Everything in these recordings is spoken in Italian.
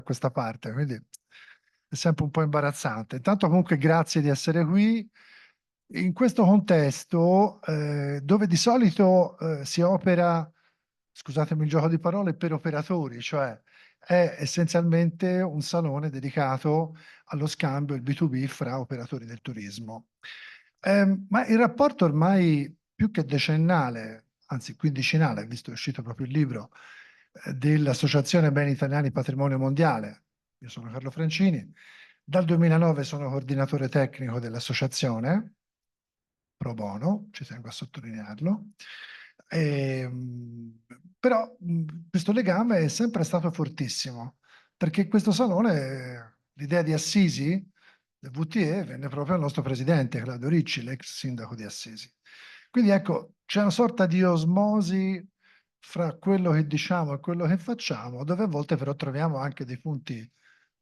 questa parte, quindi è sempre un po' imbarazzante. Intanto comunque grazie di essere qui. In questo contesto, dove di solito si opera, scusatemi il gioco di parole, per operatori, cioè è essenzialmente un salone dedicato allo scambio, il B2B, fra operatori del turismo. Ma il rapporto ormai più che decennale, anzi quindicinale, visto che è uscito proprio il libro, dell'Associazione Beni Italiani Patrimonio Mondiale. Io sono Carlo Francini, dal 2009 sono coordinatore tecnico dell'associazione, pro bono, ci tengo a sottolinearlo. Però questo legame è sempre stato fortissimo, perché questo salone, l'idea di Assisi, del VTE, venne proprio al nostro presidente Claudio Ricci, l'ex sindaco di Assisi. Quindi ecco, c'è una sorta di osmosi fra quello che diciamo e quello che facciamo, dove a volte però troviamo anche dei punti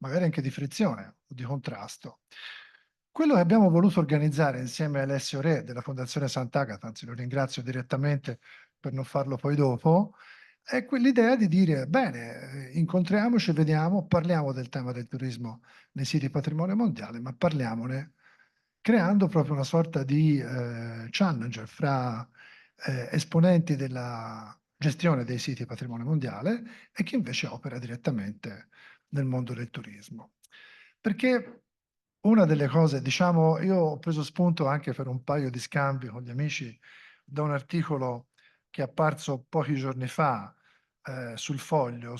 magari anche di frizione o di contrasto. Quello che abbiamo voluto organizzare insieme a Alessio Re della Fondazione Sant'Agata, anzi lo ringrazio direttamente per non farlo poi dopo, è quell'idea di dire, bene, incontriamoci, vediamo, parliamo del tema del turismo nei siti patrimonio mondiale, ma parliamone creando proprio una sorta di challenger fra esponenti della gestione dei siti patrimonio mondiale e chi invece opera direttamente nel mondo del turismo. Perché una delle cose, diciamo, io ho preso spunto anche per un paio di scambi con gli amici da un articolo che è apparso pochi giorni fa sul Foglio,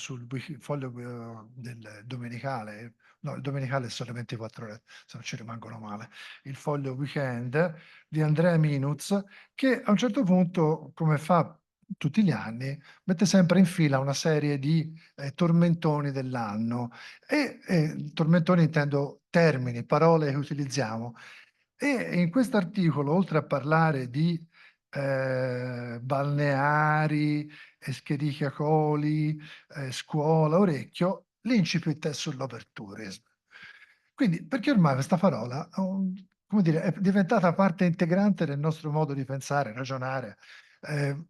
Foglio del Domenicale, no, il Domenicale è solo 24 ore, se non ci rimangono male, il Foglio Weekend di Andrea Minuz, che a un certo punto, come fa tutti gli anni, mette sempre in fila una serie di tormentoni dell'anno e tormentoni intendo termini, parole che utilizziamo. E in questo articolo, oltre a parlare di balneari, Escherichia-coli, scuola, orecchio, l'incipit è sull'overtourism. Quindi, perché ormai questa parola, come dire, è diventata parte integrante del nostro modo di pensare, ragionare, eh,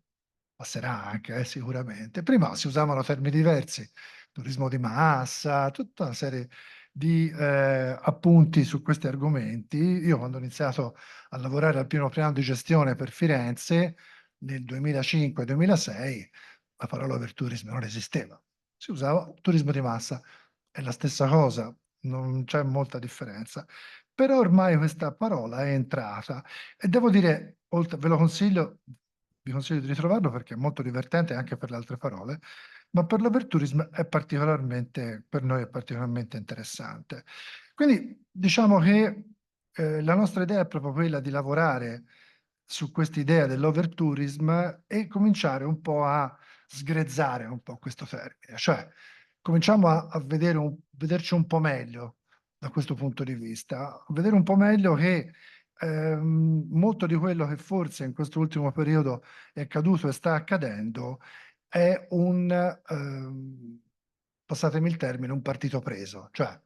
passerà anche, sicuramente. Prima si usavano termini diversi, turismo di massa, tutta una serie di appunti su questi argomenti. Io quando ho iniziato a lavorare al piano piano di gestione per Firenze nel 2005-2006, la parola overtourism non esisteva. Si usava turismo di massa, è la stessa cosa, non c'è molta differenza. Però ormai questa parola è entrata e devo dire, ve lo consiglio, vi consiglio di ritrovarlo perché è molto divertente anche per le altre parole, ma per l'overtourism è particolarmente, per noi è particolarmente interessante. Quindi diciamo che la nostra idea è proprio quella di lavorare su quest'idea dell'overtourism e cominciare un po' a sgrezzare un po' questo termine, cioè cominciamo a vederci un po' meglio da questo punto di vista, a vedere un po' meglio che molto di quello che forse in questo ultimo periodo è accaduto e sta accadendo è passatemi il termine, un partito preso, cioè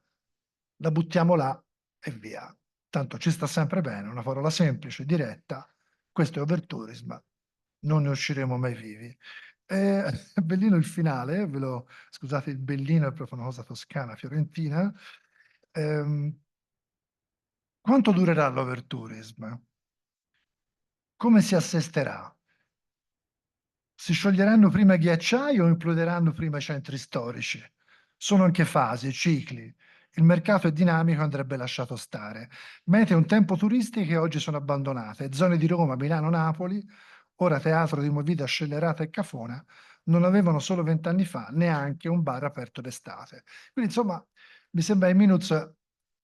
la buttiamo là e via. Tanto ci sta sempre bene, una parola semplice, diretta, questo è overtourism, non ne usciremo mai vivi. È bellino il finale, scusate il bellino è proprio una cosa toscana, fiorentina. Ehm, Quanto durerà l'overtourism? Come si assesterà? Si scioglieranno prima i ghiacciai o imploderanno prima i centri storici? Sono anche fasi, cicli. Il mercato è dinamico, andrebbe lasciato stare. Mete un tempo turistiche oggi sono abbandonate. Zone di Roma, Milano, Napoli, ora teatro di movida scellerata e cafona, non avevano solo 20 anni fa neanche un bar aperto d'estate. Quindi insomma, mi sembra che Minuz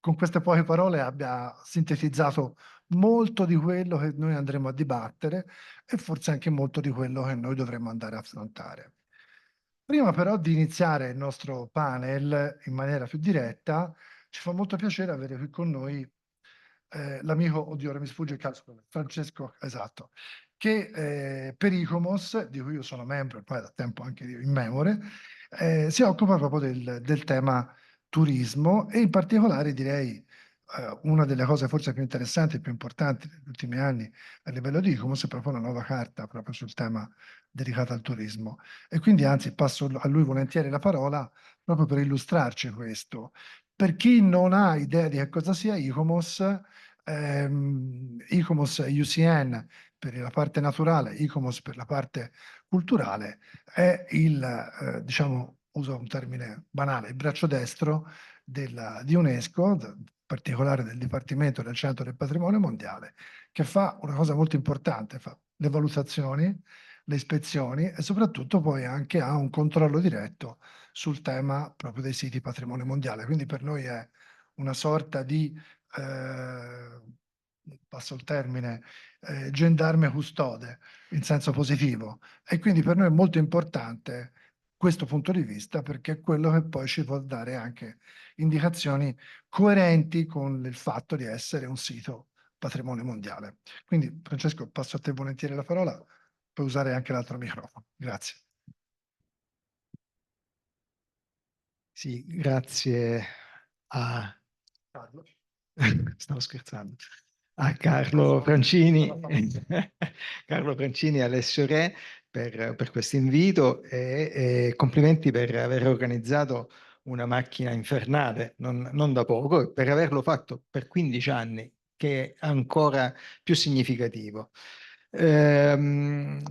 con queste poche parole abbia sintetizzato molto di quello che noi andremo a dibattere e forse anche molto di quello che noi dovremmo andare a affrontare. Prima però di iniziare il nostro panel in maniera più diretta, ci fa molto piacere avere qui con noi l'amico, oddio, ora mi sfugge il caso, Francesco, esatto, che per ICOMOS, di cui io sono membro, ormai da tempo anche io in memore, si occupa proprio del tema turismo e in particolare direi una delle cose forse più interessanti e più importanti negli ultimi anni a livello di ICOMOS è proprio una nuova carta proprio sul tema dedicato al turismo. E quindi anzi passo a lui volentieri la parola proprio per illustrarci questo. Per chi non ha idea di che cosa sia ICOMOS, ICOMOS UCN per la parte naturale, ICOMOS per la parte culturale, è diciamo, uso un termine banale, il braccio destro di UNESCO, in particolare del Dipartimento del Centro del Patrimonio Mondiale, che fa una cosa molto importante, fa le valutazioni, le ispezioni e soprattutto poi anche ha un controllo diretto sul tema proprio dei siti patrimonio mondiale. Quindi per noi è una sorta di, passo il termine, gendarme custode in senso positivo. E quindi per noi è molto importante questo punto di vista perché è quello che poi ci può dare anche indicazioni coerenti con il fatto di essere un sito patrimonio mondiale. Quindi Francesco, passo a te volentieri la parola, puoi usare anche l'altro microfono. Grazie. Sì, grazie a... Carlo. Stavo scherzando. A Carlo Francini, Carlo Francini e Alessio Re per questo invito e complimenti per aver organizzato una macchina infernale, non da poco, e per averlo fatto per 15 anni, che è ancora più significativo. Ehm,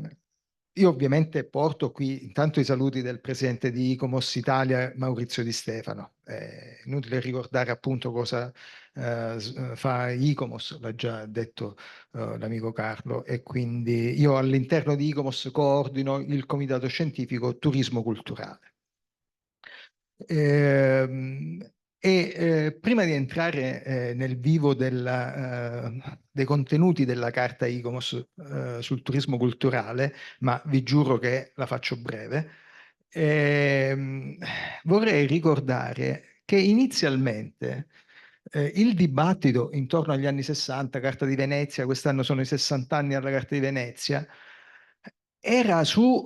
io ovviamente porto qui intanto i saluti del presidente di ICOMOS Italia, Maurizio Di Stefano. È inutile ricordare appunto cosa fa ICOMOS, l'ha già detto l'amico Carlo, e quindi io all'interno di ICOMOS coordino il comitato scientifico turismo culturale. Ehm, prima di entrare nel vivo dei contenuti della carta ICOMOS sul turismo culturale, ma vi giuro che la faccio breve, ehm, vorrei ricordare che inizialmente il dibattito intorno agli anni 60, Carta di Venezia, quest'anno sono i 60 anni alla Carta di Venezia, era su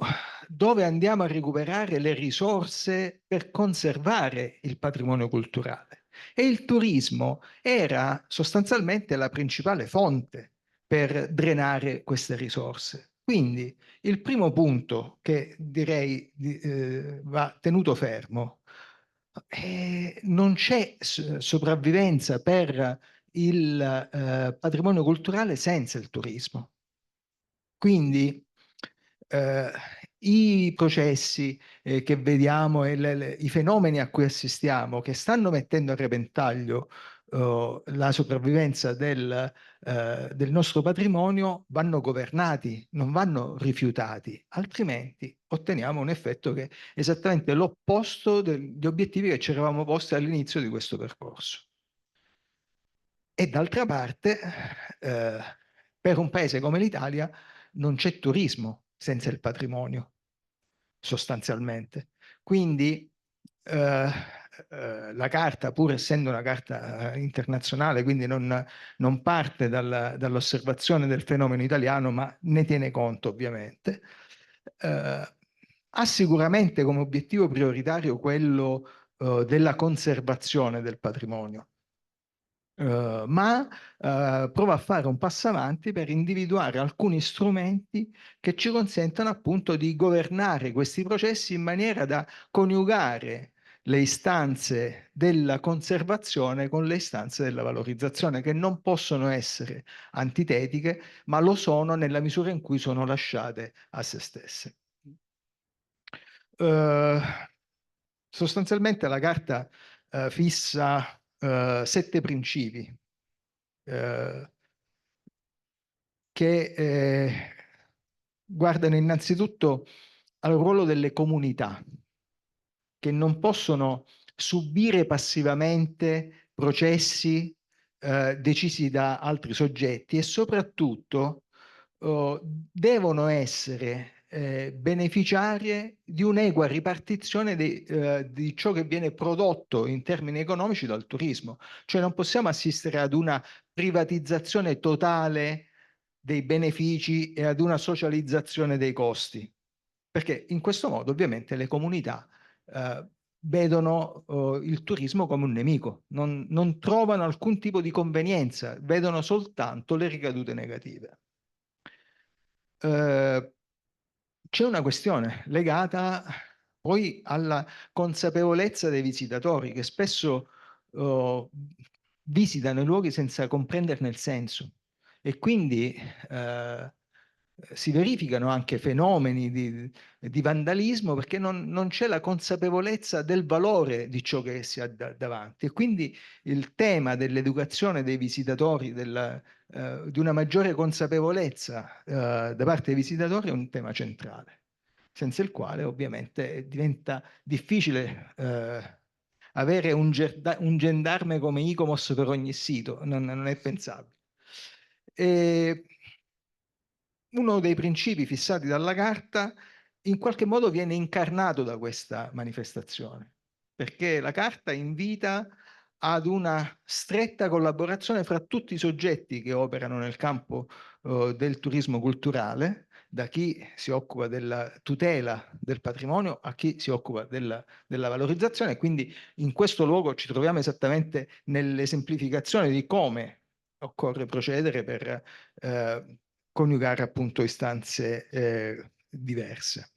dove andiamo a recuperare le risorse per conservare il patrimonio culturale. E il turismo era sostanzialmente la principale fonte per drenare queste risorse. Quindi il primo punto che direi va tenuto fermo, non c'è sopravvivenza per il patrimonio culturale senza il turismo. Quindi eh, i processi che vediamo e i fenomeni a cui assistiamo che stanno mettendo a repentaglio la sopravvivenza del nostro patrimonio vanno governati, non vanno rifiutati, altrimenti otteniamo un effetto che è esattamente l'opposto degli obiettivi che ci eravamo posti all'inizio di questo percorso. E d'altra parte, eh, per un paese come l'Italia non c'è turismo senza il patrimonio, sostanzialmente. Quindi la carta, pur essendo una carta internazionale, quindi non parte dall'osservazione del fenomeno italiano, ma ne tiene conto ovviamente, ha sicuramente come obiettivo prioritario quello della conservazione del patrimonio. Ma prova a fare un passo avanti per individuare alcuni strumenti che ci consentano appunto di governare questi processi in maniera da coniugare le istanze della conservazione con le istanze della valorizzazione, che non possono essere antitetiche, ma lo sono nella misura in cui sono lasciate a se stesse. Eh, sostanzialmente la carta fissa 7 principi eh, che guardano innanzitutto al ruolo delle comunità, che non possono subire passivamente processi decisi da altri soggetti e soprattutto devono essere beneficiarie di un'equa ripartizione di ciò che viene prodotto in termini economici dal turismo. Cioè non possiamo assistere ad una privatizzazione totale dei benefici e ad una socializzazione dei costi, perché in questo modo ovviamente le comunità vedono il turismo come un nemico, non trovano alcun tipo di convenienza, vedono soltanto le ricadute negative. C'è una questione legata poi alla consapevolezza dei visitatori che spesso visitano i luoghi senza comprenderne il senso e quindi si verificano anche fenomeni di vandalismo perché non c'è la consapevolezza del valore di ciò che si ha davanti. E quindi il tema dell'educazione dei visitatori, di una maggiore consapevolezza da parte dei visitatori è un tema centrale, senza il quale ovviamente diventa difficile avere un gendarme come ICOMOS per ogni sito, non è pensabile. E uno dei principi fissati dalla Carta in qualche modo viene incarnato da questa manifestazione, perché la Carta invita ad una stretta collaborazione fra tutti i soggetti che operano nel campo del turismo culturale, da chi si occupa della tutela del patrimonio a chi si occupa della valorizzazione. Quindi in questo luogo ci troviamo esattamente nell'esemplificazione di come occorre procedere per coniugare appunto istanze diverse.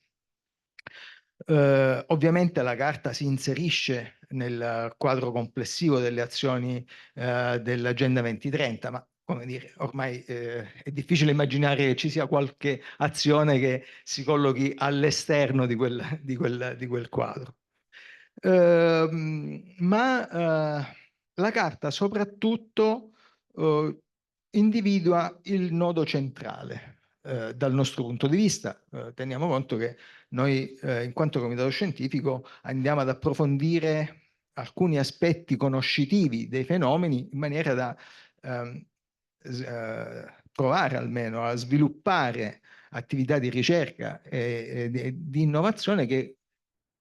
Ovviamente la Carta si inserisce nel quadro complessivo delle azioni dell'Agenda 2030, ma come dire, ormai è difficile immaginare che ci sia qualche azione che si collochi all'esterno di quel quadro. La Carta soprattutto individua il nodo centrale. Dal nostro punto di vista, teniamo conto che noi, in quanto comitato scientifico, andiamo ad approfondire alcuni aspetti conoscitivi dei fenomeni in maniera da provare almeno a sviluppare attività di ricerca e di innovazione che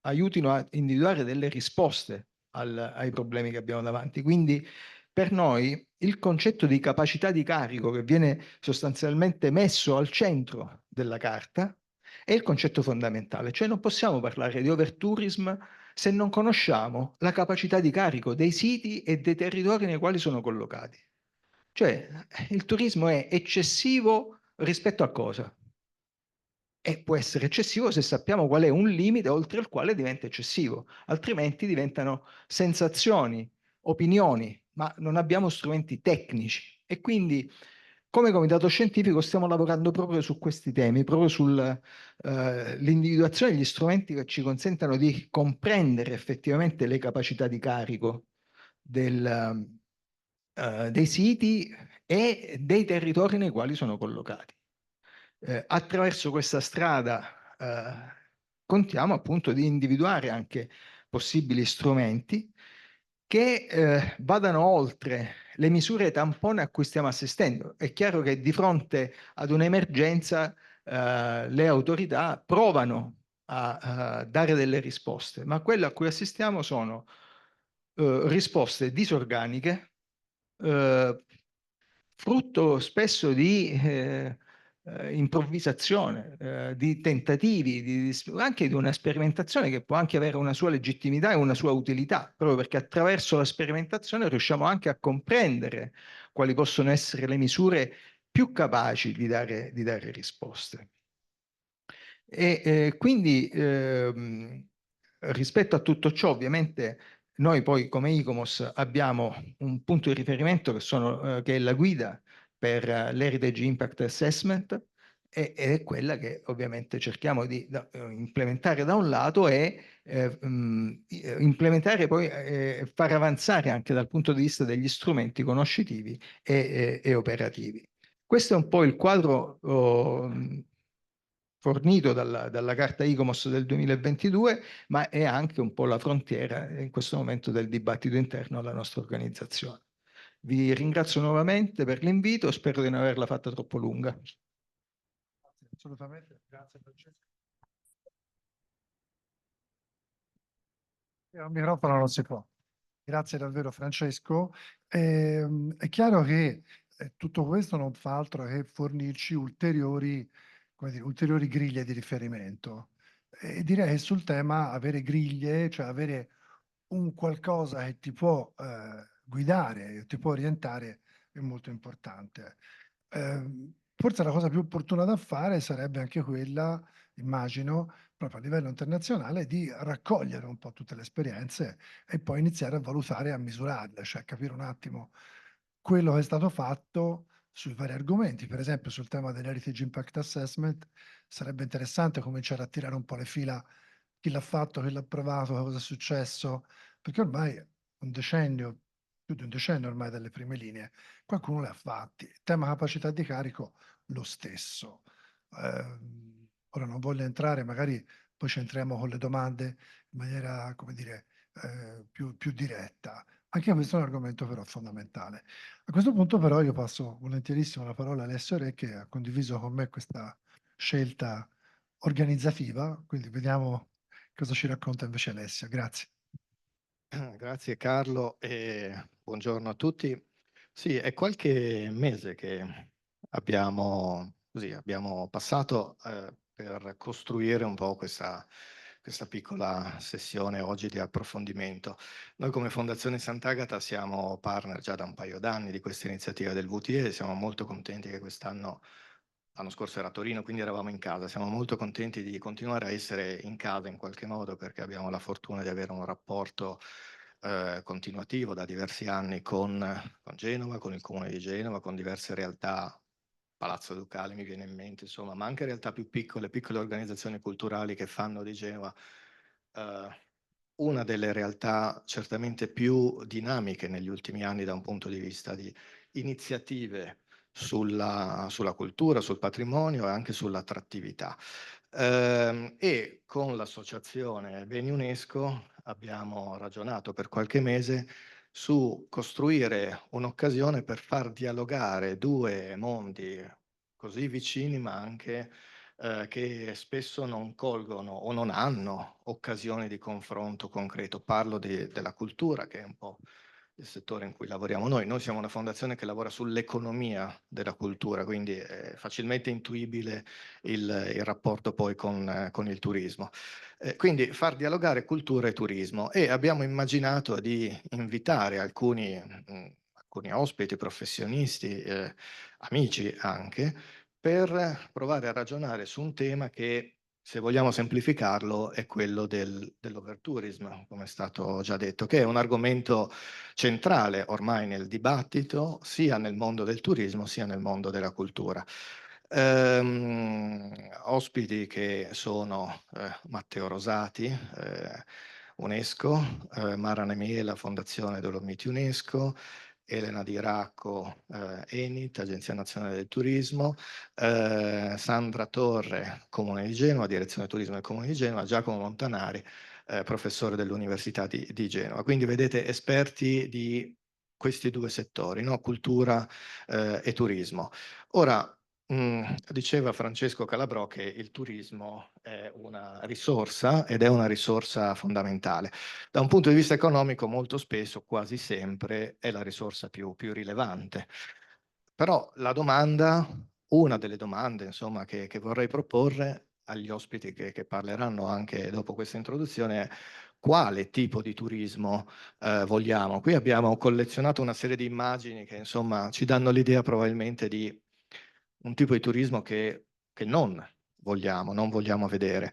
aiutino a individuare delle risposte ai problemi che abbiamo davanti. Quindi per noi il concetto di capacità di carico che viene sostanzialmente messo al centro della Carta è il concetto fondamentale, cioè non possiamo parlare di overtourism se non conosciamo la capacità di carico dei siti e dei territori nei quali sono collocati. Cioè il turismo è eccessivo rispetto a cosa? E può essere eccessivo se sappiamo qual è un limite oltre il quale diventa eccessivo, altrimenti diventano sensazioni, opinioni, ma non abbiamo strumenti tecnici. E quindi, come comitato scientifico, stiamo lavorando proprio su questi temi, proprio sull'individuazione degli strumenti che ci consentano di comprendere effettivamente le capacità di carico dei siti e dei territori nei quali sono collocati. Attraverso questa strada contiamo appunto di individuare anche possibili strumenti che vadano oltre le misure tampone a cui stiamo assistendo. È chiaro che di fronte ad un'emergenza le autorità provano a dare delle risposte, ma quelle a cui assistiamo sono risposte disorganiche, eh, frutto spesso di improvvisazione, di tentativi, anche di una sperimentazione che può anche avere una sua legittimità e una sua utilità, proprio perché attraverso la sperimentazione riusciamo anche a comprendere quali possono essere le misure più capaci di dare risposte. Quindi rispetto a tutto ciò, ovviamente noi poi come ICOMOS abbiamo un punto di riferimento che è la guida per l'Heritage Impact Assessment ed è quella che ovviamente cerchiamo di implementare da un lato e implementare poi far avanzare anche dal punto di vista degli strumenti conoscitivi e operativi. Questo è un po' il quadro fornito dalla Carta ICOMOS del 2022, ma è anche un po' la frontiera in questo momento del dibattito interno alla nostra organizzazione. Vi ringrazio nuovamente per l'invito, spero di non averla fatta troppo lunga. Assolutamente, grazie Francesco. Al microfono non si può. Grazie davvero Francesco. È chiaro che tutto questo non fa altro che fornirci ulteriori, come dire, ulteriori griglie di riferimento. E direi che sul tema avere griglie, cioè avere un qualcosa che ti può guidare, ti può orientare, è molto importante. Forse la cosa più opportuna da fare sarebbe anche quella, immagino, proprio a livello internazionale, di raccogliere un po' tutte le esperienze e poi iniziare a valutare e a misurarle, cioè capire un attimo quello che è stato fatto sui vari argomenti. Per esempio sul tema dell'Heritage Impact Assessment sarebbe interessante cominciare a tirare un po' le fila, chi l'ha fatto, chi l'ha provato, cosa è successo, perché ormai un decennio, più di un decennio ormai dalle prime linee, qualcuno le ha fatti. Il tema capacità di carico, lo stesso. Ora non voglio entrare, magari poi ci entriamo con le domande in maniera, come dire, più diretta. Anche questo è un argomento però fondamentale. A questo punto però io passo volentierissimo la parola a Alessio Re, che ha condiviso con me questa scelta organizzativa, quindi vediamo cosa ci racconta invece Alessio. Grazie. Grazie Carlo e buongiorno a tutti. Sì, è qualche mese che abbiamo passato per costruire un po' questa piccola sessione oggi di approfondimento. Noi come Fondazione Sant'Agata siamo partner già da un paio d'anni di questa iniziativa del VTE e siamo molto contenti che l'anno scorso era a Torino, quindi eravamo in casa. Siamo molto contenti di continuare a essere in casa in qualche modo perché abbiamo la fortuna di avere un rapporto continuativo da diversi anni con Genova, con il Comune di Genova, con diverse realtà, Palazzo Ducale mi viene in mente, insomma, ma anche realtà più piccole, piccole organizzazioni culturali che fanno di Genova una delle realtà certamente più dinamiche negli ultimi anni da un punto di vista di iniziative sulla cultura, sul patrimonio e anche sull'attrattività. E con l'associazione Beni UNESCO abbiamo ragionato per qualche mese su costruire un'occasione per far dialogare due mondi così vicini, ma anche che spesso non colgono o non hanno occasioni di confronto concreto. Parlo della cultura, che è un po' il settore in cui lavoriamo noi. Noi siamo una fondazione che lavora sull'economia della cultura, quindi è facilmente intuibile il rapporto poi con il turismo. Quindi far dialogare cultura e turismo e abbiamo immaginato di invitare alcuni ospiti, professionisti, amici anche, per provare a ragionare su un tema che, se vogliamo semplificarlo, è quello dell'overtourism, come è stato già detto, che è un argomento centrale ormai nel dibattito, sia nel mondo del turismo, sia nel mondo della cultura. Ospiti che sono Matteo Rosati, UNESCO, Mara Nemiela, Fondazione Dolomiti UNESCO, Elena Di Racco, ENIT, Agenzia Nazionale del Turismo, Sandra Torre, Comune di Genova, Direzione Turismo del Comune di Genova, Giacomo Montanari, professore dell'Università di Genova. Quindi vedete esperti di questi due settori, no? Cultura e turismo. Ora, diceva Francesco Calabrò che il turismo è una risorsa ed è una risorsa fondamentale. Da un punto di vista economico, molto spesso, quasi sempre, è la risorsa più rilevante. Però una delle domande, insomma, che vorrei proporre agli ospiti che parleranno anche dopo questa introduzione è: quale tipo di turismo vogliamo? Qui abbiamo collezionato una serie di immagini che, insomma, ci danno l'idea probabilmente di un tipo di turismo che non vogliamo vedere.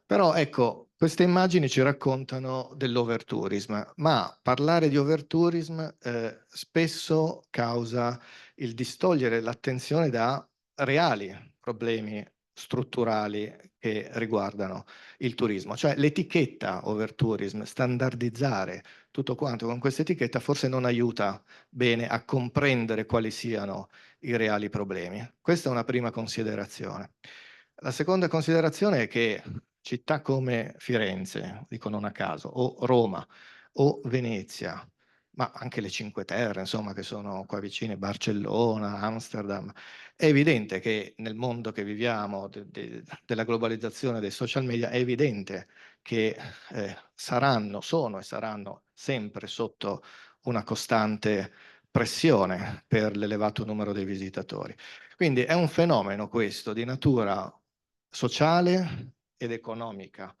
Però ecco, queste immagini ci raccontano dell'overtourism, ma parlare di overtourism spesso causa il distogliere l'attenzione da reali problemi strutturali che riguardano il turismo. Cioè l'etichetta overtourism, standardizzare tutto quanto con questa etichetta forse non aiuta bene a comprendere quali siano i reali problemi. Questa è una prima considerazione. La seconda considerazione è che città come Firenze, dico non a caso, o Roma o Venezia, ma anche le Cinque Terre, insomma, che sono qua vicine, Barcellona, Amsterdam, è evidente che nel mondo che viviamo, della globalizzazione dei social media, è evidente che sono e saranno sempre sotto una costante pressione per l'elevato numero dei visitatori. Quindi è un fenomeno questo di natura sociale ed economica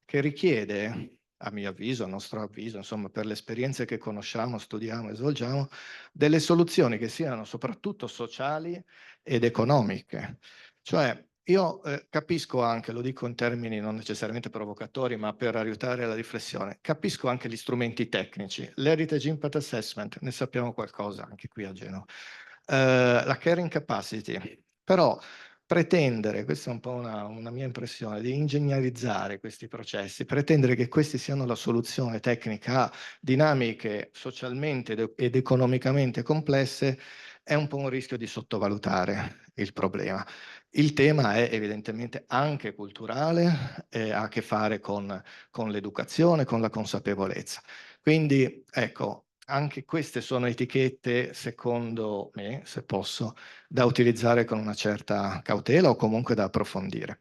che richiede, a mio avviso, a nostro avviso, insomma, per le esperienze che conosciamo, studiamo e svolgiamo, delle soluzioni che siano soprattutto sociali ed economiche. Cioè, io capisco anche, lo dico in termini non necessariamente provocatori, ma per aiutare la riflessione, capisco anche gli strumenti tecnici. L'Heritage Impact Assessment, ne sappiamo qualcosa anche qui a Genova. La Carrying Capacity, però pretendere, questa è un po' una mia impressione, di ingegnerizzare questi processi, pretendere che questi siano la soluzione tecnica a dinamiche socialmente ed economicamente complesse, è un po' un rischio di sottovalutare il problema. Il tema è evidentemente anche culturale, ha a che fare con l'educazione, con la consapevolezza. Quindi, ecco, anche queste sono etichette, secondo me, se posso, da utilizzare con una certa cautela o comunque da approfondire.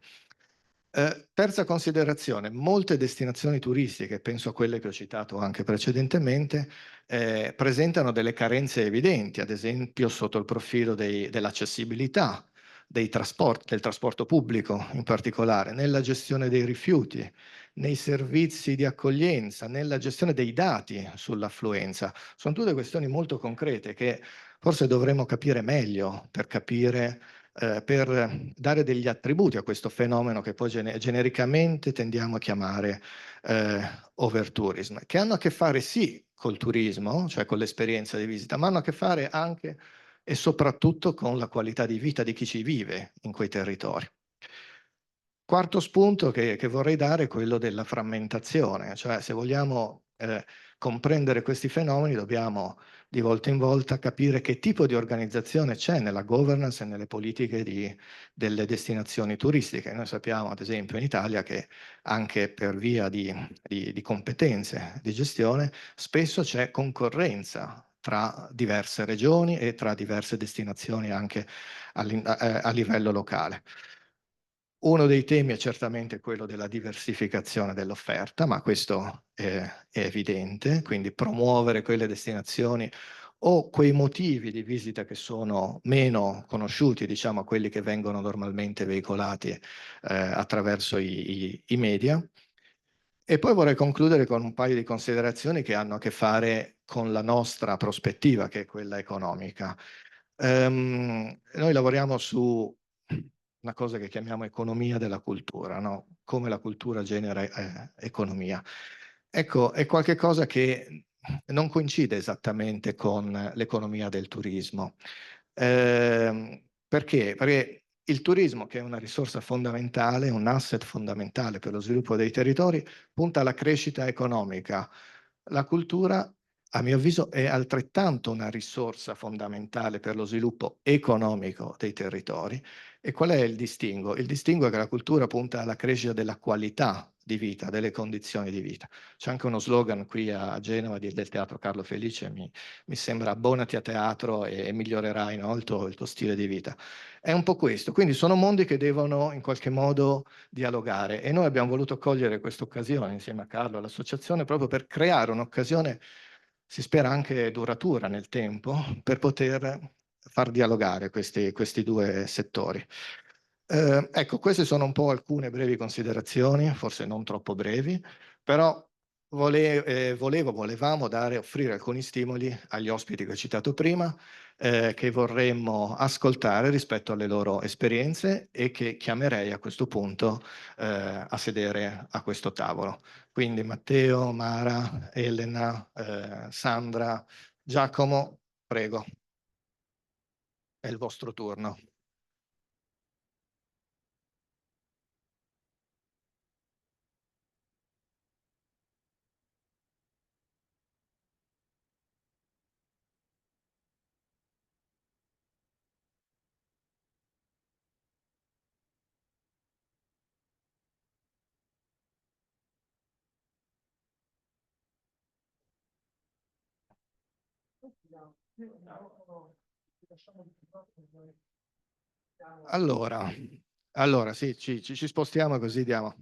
Terza considerazione, molte destinazioni turistiche, penso a quelle che ho citato anche precedentemente, presentano delle carenze evidenti, ad esempio sotto il profilo dell'accessibilità, del trasporto pubblico in particolare, nella gestione dei rifiuti, nei servizi di accoglienza, nella gestione dei dati sull'affluenza. Sono tutte questioni molto concrete che forse dovremmo capire meglio per dare degli attributi a questo fenomeno che poi genericamente tendiamo a chiamare overtourism, che hanno a che fare sì col turismo, cioè con l'esperienza di visita, ma hanno a che fare anche e soprattutto con la qualità di vita di chi ci vive in quei territori. Quarto spunto che vorrei dare è quello della frammentazione, cioè se vogliamo comprendere questi fenomeni dobbiamo di volta in volta capire che tipo di organizzazione c'è nella governance e nelle politiche delle destinazioni turistiche. Noi sappiamo ad esempio in Italia che anche per via di competenze di gestione spesso c'è concorrenza tra diverse regioni e tra diverse destinazioni anche a livello locale. Uno dei temi è certamente quello della diversificazione dell'offerta, ma questo è evidente, quindi promuovere quelle destinazioni o quei motivi di visita che sono meno conosciuti, diciamo quelli che vengono normalmente veicolati attraverso i media. E poi vorrei concludere con un paio di considerazioni che hanno a che fare con la nostra prospettiva, che è quella economica. Noi lavoriamo su una cosa che chiamiamo economia della cultura, no? Come la cultura genera economia. Ecco, è qualcosa che non coincide esattamente con l'economia del turismo. Perché? Perché il turismo, che è una risorsa fondamentale, un asset fondamentale per lo sviluppo dei territori, punta alla crescita economica. La cultura, a mio avviso, è altrettanto una risorsa fondamentale per lo sviluppo economico dei territori. E qual è il distinguo? Il distinguo è che la cultura punta alla crescita della qualità di vita, delle condizioni di vita. C'è anche uno slogan qui a Genova del Teatro Carlo Felice, mi sembra abbonati a teatro e migliorerai, no, il tuo stile di vita. È un po' questo, quindi sono mondi che devono in qualche modo dialogare e noi abbiamo voluto cogliere questa occasione insieme a Carlo e all'associazione proprio per creare un'occasione, si spera anche duratura nel tempo, per poter far dialogare questi due settori. Ecco, queste sono un po' alcune brevi considerazioni, forse non troppo brevi, però volevamo offrire alcuni stimoli agli ospiti che ho citato prima, che vorremmo ascoltare rispetto alle loro esperienze e che chiamerei a questo punto a sedere a questo tavolo. Quindi Matteo, Mara, Elena, Sandra, Giacomo, prego, è il vostro turno. Allora sì, ci spostiamo così diamo.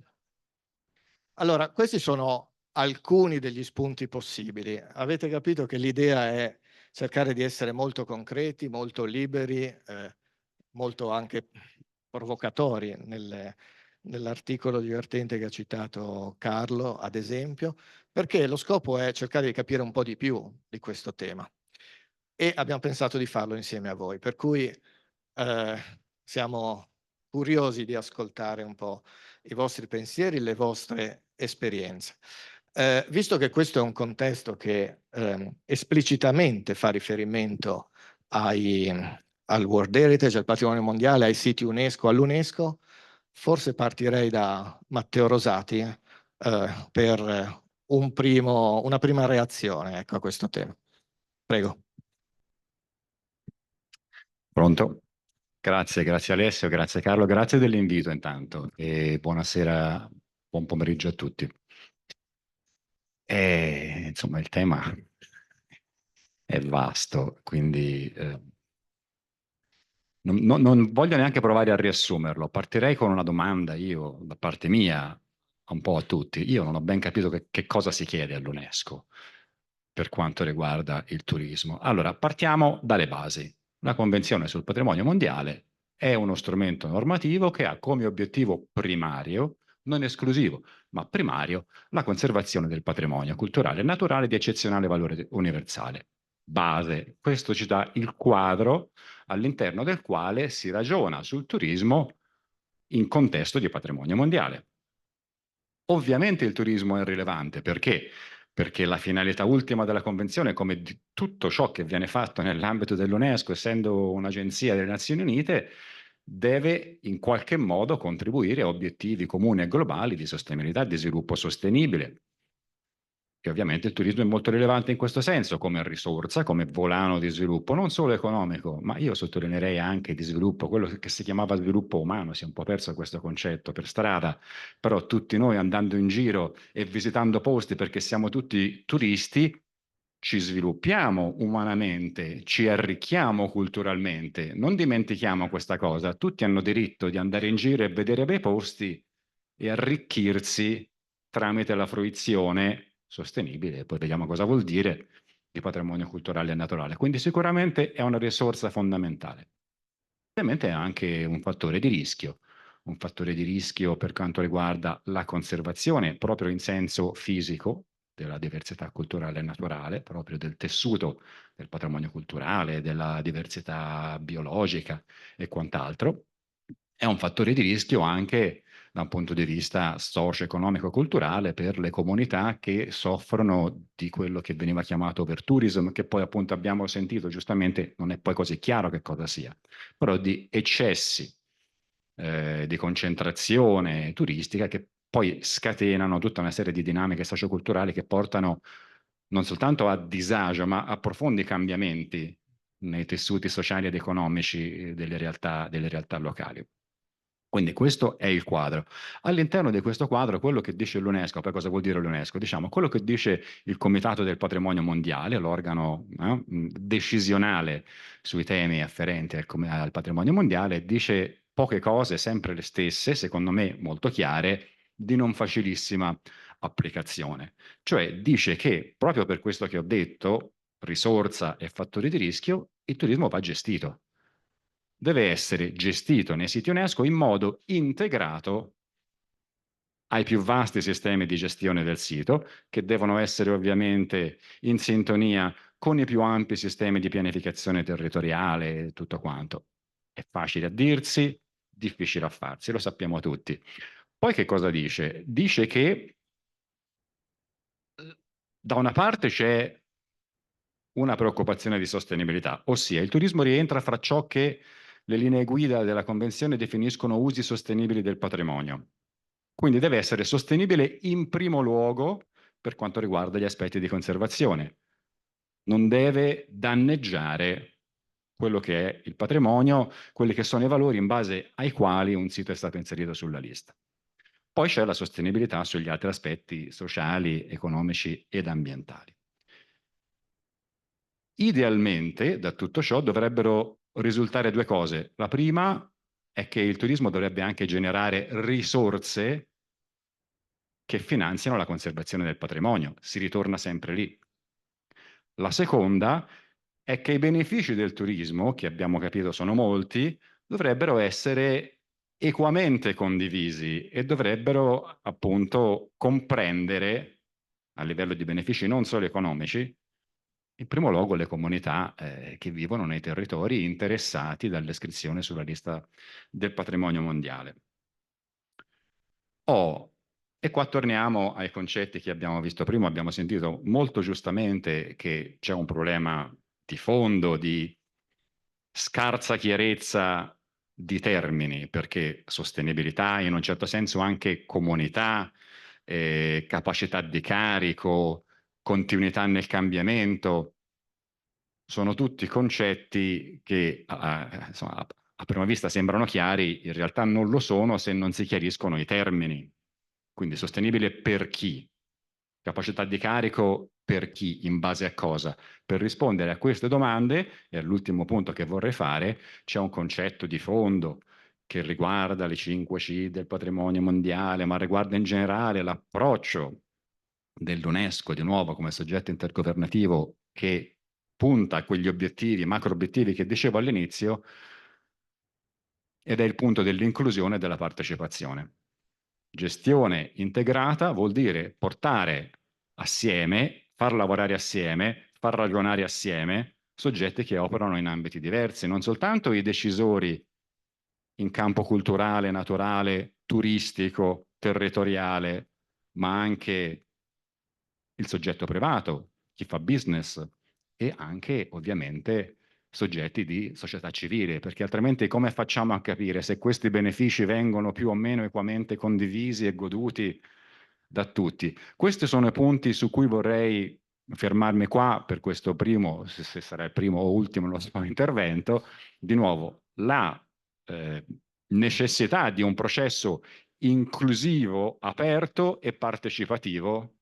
Allora, questi sono alcuni degli spunti possibili. Avete capito che l'idea è cercare di essere molto concreti, molto liberi, molto anche provocatori nell'articolo divertente che ha citato Carlo, ad esempio, perché lo scopo è cercare di capire un po' di più di questo tema. E abbiamo pensato di farlo insieme a voi, per cui siamo curiosi di ascoltare un po' i vostri pensieri, le vostre esperienze. Visto che questo è un contesto che esplicitamente fa riferimento al World Heritage, al patrimonio mondiale, ai siti UNESCO, all'UNESCO, forse partirei da Matteo Rosati per una prima reazione, ecco, a questo tema. Prego. Pronto? Grazie Alessio, grazie Carlo, grazie dell'invito intanto e buonasera, buon pomeriggio a tutti. Insomma, il tema è vasto, quindi non voglio neanche provare a riassumerlo. Partirei con una domanda io, da parte mia, un po' a tutti. Io non ho ben capito che cosa si chiede all'UNESCO per quanto riguarda il turismo. Allora, partiamo dalle basi. La Convenzione sul Patrimonio Mondiale è uno strumento normativo che ha come obiettivo primario, non esclusivo, ma primario, la conservazione del patrimonio culturale e naturale di eccezionale valore universale. Base. Questo ci dà il quadro all'interno del quale si ragiona sul turismo in contesto di patrimonio mondiale. Ovviamente il turismo è rilevante, perché? Perché la finalità ultima della Convenzione, come di tutto ciò che viene fatto nell'ambito dell'UNESCO, essendo un'agenzia delle Nazioni Unite, deve in qualche modo contribuire a obiettivi comuni e globali di sostenibilità e di sviluppo sostenibile. E ovviamente il turismo è molto rilevante in questo senso, come risorsa, come volano di sviluppo, non solo economico, ma io sottolineerei anche di sviluppo, quello che si chiamava sviluppo umano, si è un po' perso questo concetto per strada, però tutti noi andando in giro e visitando posti perché siamo tutti turisti, ci sviluppiamo umanamente, ci arricchiamo culturalmente, non dimentichiamo questa cosa, tutti hanno diritto di andare in giro e vedere bei posti e arricchirsi tramite la fruizione sostenibile, poi vediamo cosa vuol dire, di patrimonio culturale e naturale. Quindi sicuramente è una risorsa fondamentale. Ovviamente è anche un fattore di rischio per quanto riguarda la conservazione, proprio in senso fisico, della diversità culturale e naturale, proprio del tessuto del patrimonio culturale, della diversità biologica e quant'altro. È un fattore di rischio anche da un punto di vista socio-economico-culturale per le comunità che soffrono di quello che veniva chiamato overtourism, che poi appunto abbiamo sentito giustamente, non è poi così chiaro che cosa sia, però di eccessi di concentrazione turistica che poi scatenano tutta una serie di dinamiche socioculturali che portano non soltanto a disagio, ma a profondi cambiamenti nei tessuti sociali ed economici delle realtà locali. Quindi questo è il quadro. All'interno di questo quadro, quello che dice l'UNESCO, poi cosa vuol dire l'UNESCO? Diciamo, quello che dice il Comitato del Patrimonio Mondiale, l'organo decisionale sui temi afferenti al patrimonio mondiale, dice poche cose, sempre le stesse, secondo me molto chiare, di non facilissima applicazione. Cioè dice che, proprio per questo che ho detto, risorsa e fattori di rischio, il turismo va gestito. Deve essere gestito nei siti UNESCO in modo integrato ai più vasti sistemi di gestione del sito, che devono essere ovviamente in sintonia con i più ampi sistemi di pianificazione territoriale e tutto quanto. È facile a dirsi, difficile a farsi, lo sappiamo tutti. Poi che cosa dice? Dice che da una parte c'è una preoccupazione di sostenibilità, ossia il turismo rientra fra ciò che le linee guida della Convenzione definiscono usi sostenibili del patrimonio. Quindi deve essere sostenibile in primo luogo per quanto riguarda gli aspetti di conservazione. Non deve danneggiare quello che è il patrimonio, quelli che sono i valori in base ai quali un sito è stato inserito sulla lista. Poi c'è la sostenibilità sugli altri aspetti sociali, economici ed ambientali. Idealmente, da tutto ciò, dovrebbero risultare due cose. La prima è che il turismo dovrebbe anche generare risorse che finanziano la conservazione del patrimonio. Si ritorna sempre lì. La seconda è che i benefici del turismo, che abbiamo capito sono molti, dovrebbero essere equamente condivisi e dovrebbero appunto comprendere, a livello di benefici non solo economici, In primo luogo le comunità che vivono nei territori interessati dall'iscrizione sulla lista del patrimonio mondiale. E qua torniamo ai concetti che abbiamo visto prima, abbiamo sentito molto giustamente che c'è un problema di fondo, di scarsa chiarezza di termini, perché sostenibilità, in un certo senso anche comunità, capacità di carico, continuità nel cambiamento, sono tutti concetti che insomma, a prima vista sembrano chiari, in realtà non lo sono se non si chiariscono i termini. Quindi sostenibile per chi? Capacità di carico per chi? In base a cosa? Per rispondere a queste domande, e all'ultimo punto che vorrei fare, c'è un concetto di fondo che riguarda le 5C del patrimonio mondiale, ma riguarda in generale l'approccio dell'UNESCO, di nuovo come soggetto intergovernativo che punta a quegli obiettivi, macro obiettivi che dicevo all'inizio, ed è il punto dell'inclusione e della partecipazione. Gestione integrata vuol dire portare assieme, far lavorare assieme, far ragionare assieme soggetti che operano in ambiti diversi, non soltanto i decisori in campo culturale, naturale, turistico, territoriale, ma anche il soggetto privato, chi fa business e anche ovviamente soggetti di società civile, perché altrimenti come facciamo a capire se questi benefici vengono più o meno equamente condivisi e goduti da tutti? Questi sono i punti su cui vorrei fermarmi qua per questo primo, se sarà il primo o ultimo, non so, intervento. Di nuovo, la necessità di un processo inclusivo, aperto e partecipativo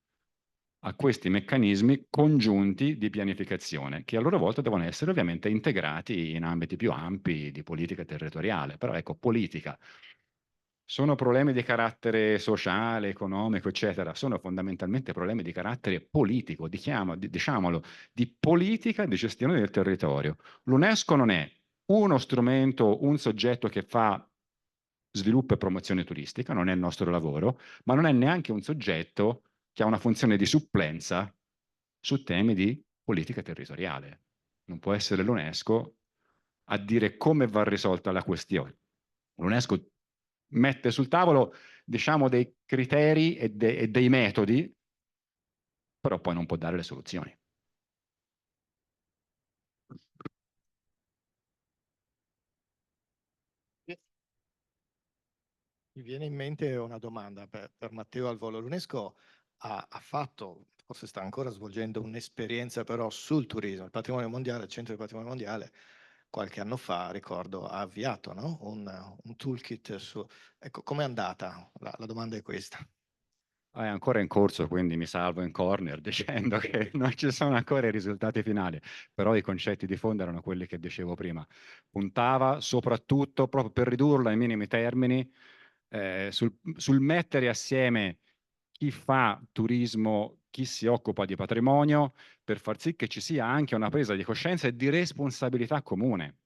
a questi meccanismi congiunti di pianificazione, che a loro volta devono essere ovviamente integrati in ambiti più ampi di politica territoriale. Però ecco, politica. Sono problemi di carattere sociale, economico, eccetera, sono fondamentalmente problemi di carattere politico, diciamolo, di politica di gestione del territorio. L'UNESCO non è uno strumento, un soggetto che fa sviluppo e promozione turistica, non è il nostro lavoro, ma non è neanche un soggetto che ha una funzione di supplenza su temi di politica territoriale. Non può essere l'UNESCO a dire come va risolta la questione. L'UNESCO mette sul tavolo, diciamo, dei criteri e dei metodi, però poi non può dare le soluzioni. Mi viene in mente una domanda per Matteo al volo. L'UNESCO ha fatto, forse sta ancora svolgendo un'esperienza però sul turismo, il patrimonio mondiale, il centro del patrimonio mondiale, qualche anno fa, ricordo, ha avviato, no? un toolkit su... Ecco, com'è andata? La domanda è questa. È ancora in corso, quindi mi salvo in corner dicendo che non ci sono ancora i risultati finali, però i concetti di fondo erano quelli che dicevo prima. Puntava soprattutto, proprio per ridurlo ai minimi termini, sul mettere assieme chi fa turismo, chi si occupa di patrimonio, per far sì che ci sia anche una presa di coscienza e di responsabilità comune.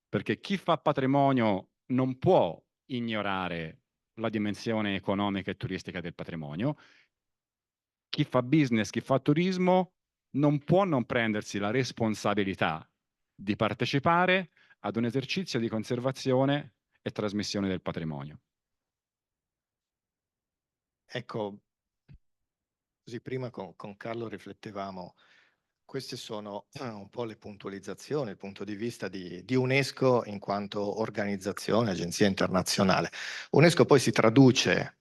Perché chi fa patrimonio non può ignorare la dimensione economica e turistica del patrimonio. Chi fa business, chi fa turismo, non può non prendersi la responsabilità di partecipare ad un esercizio di conservazione e trasmissione del patrimonio. Ecco, così prima con Carlo riflettevamo, queste sono un po' le puntualizzazioni, il punto di vista di UNESCO in quanto organizzazione, agenzia internazionale. UNESCO poi si traduce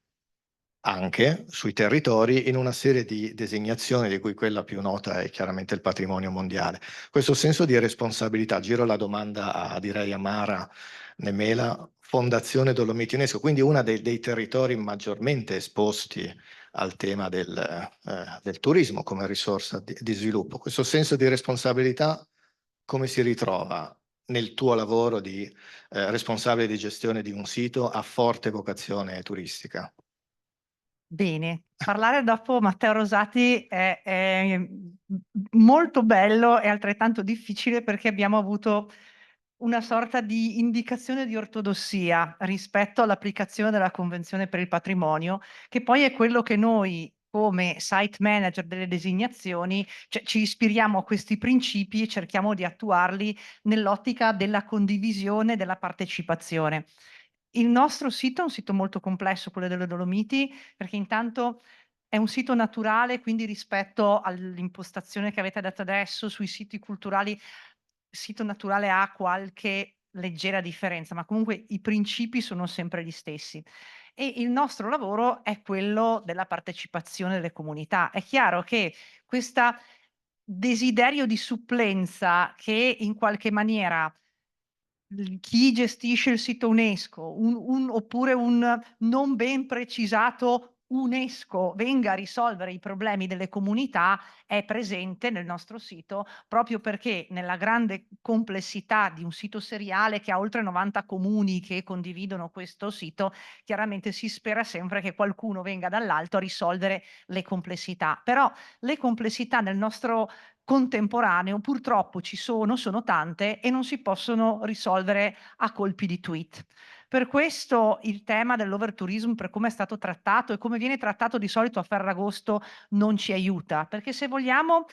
anche sui territori in una serie di designazioni, di cui quella più nota è chiaramente il patrimonio mondiale. Questo senso di responsabilità, giro la domanda a, direi, a Mara Nemela, Fondazione Dolomiti UNESCO, quindi uno dei territori maggiormente esposti al tema del turismo come risorsa di sviluppo. Questo senso di responsabilità come si ritrova nel tuo lavoro di responsabile di gestione di un sito a forte vocazione turistica? Bene, parlare dopo Matteo Rosati è molto bello e altrettanto difficile perché abbiamo avuto una sorta di indicazione di ortodossia rispetto all'applicazione della Convenzione per il patrimonio, che poi è quello che noi come site manager delle designazioni, cioè ci ispiriamo a questi principi e cerchiamo di attuarli nell'ottica della condivisione, della partecipazione. Il nostro sito è un sito molto complesso, quello delle Dolomiti, perché intanto è un sito naturale, quindi rispetto all'impostazione che avete detto adesso sui siti culturali, il sito naturale ha qualche leggera differenza, ma comunque i principi sono sempre gli stessi. E il nostro lavoro è quello della partecipazione delle comunità. È chiaro che questa desiderio di supplenza che in qualche maniera chi gestisce il sito UNESCO, oppure un non ben precisato UNESCO venga a risolvere i problemi delle comunità è presente nel nostro sito, proprio perché nella grande complessità di un sito seriale che ha oltre 90 comuni che condividono questo sito, chiaramente si spera sempre che qualcuno venga dall'alto a risolvere le complessità. Però le complessità nel nostro contemporaneo purtroppo ci sono tante e non si possono risolvere a colpi di tweet. Per questo il tema dell'overtourism, per come è stato trattato e come viene trattato di solito a Ferragosto, non ci aiuta, perché se vogliamo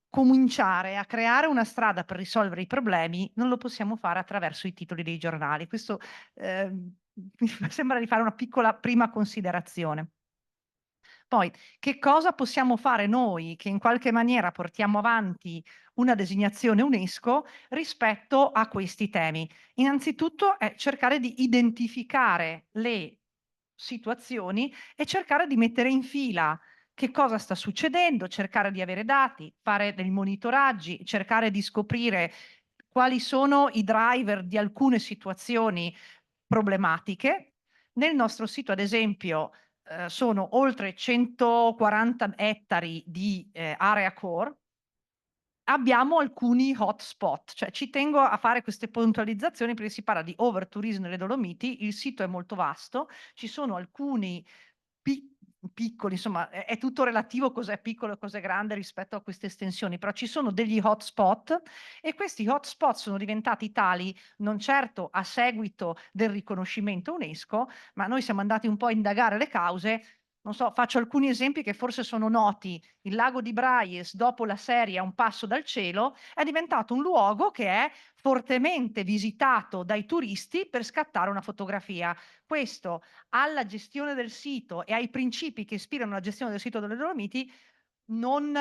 cominciare a creare una strada per risolvere i problemi, non lo possiamo fare attraverso i titoli dei giornali. Questo mi sembra di fare una piccola prima considerazione. Poi, che cosa possiamo fare noi che in qualche maniera portiamo avanti una designazione UNESCO rispetto a questi temi? Innanzitutto è cercare di identificare le situazioni e cercare di mettere in fila che cosa sta succedendo, cercare di avere dati, fare dei monitoraggi, cercare di scoprire quali sono i driver di alcune situazioni problematiche. Nel nostro sito, ad esempio, sono oltre 140 ettari di area core. Abbiamo alcuni hotspot, cioè ci tengo a fare queste puntualizzazioni perché si parla di overtourismo nelle Dolomiti, il sito è molto vasto, ci sono alcuni piccoli, insomma è tutto relativo cos'è piccolo e cos'è grande rispetto a queste estensioni, però ci sono degli hotspot e questi hotspot sono diventati tali non certo a seguito del riconoscimento UNESCO, ma noi siamo andati un po' a indagare le cause. Non so, faccio alcuni esempi che forse sono noti. Il lago di Braies, dopo la serie A un passo dal cielo, è diventato un luogo che è fortemente visitato dai turisti per scattare una fotografia. Questo alla gestione del sito e ai principi che ispirano la gestione del sito delle Dolomiti non,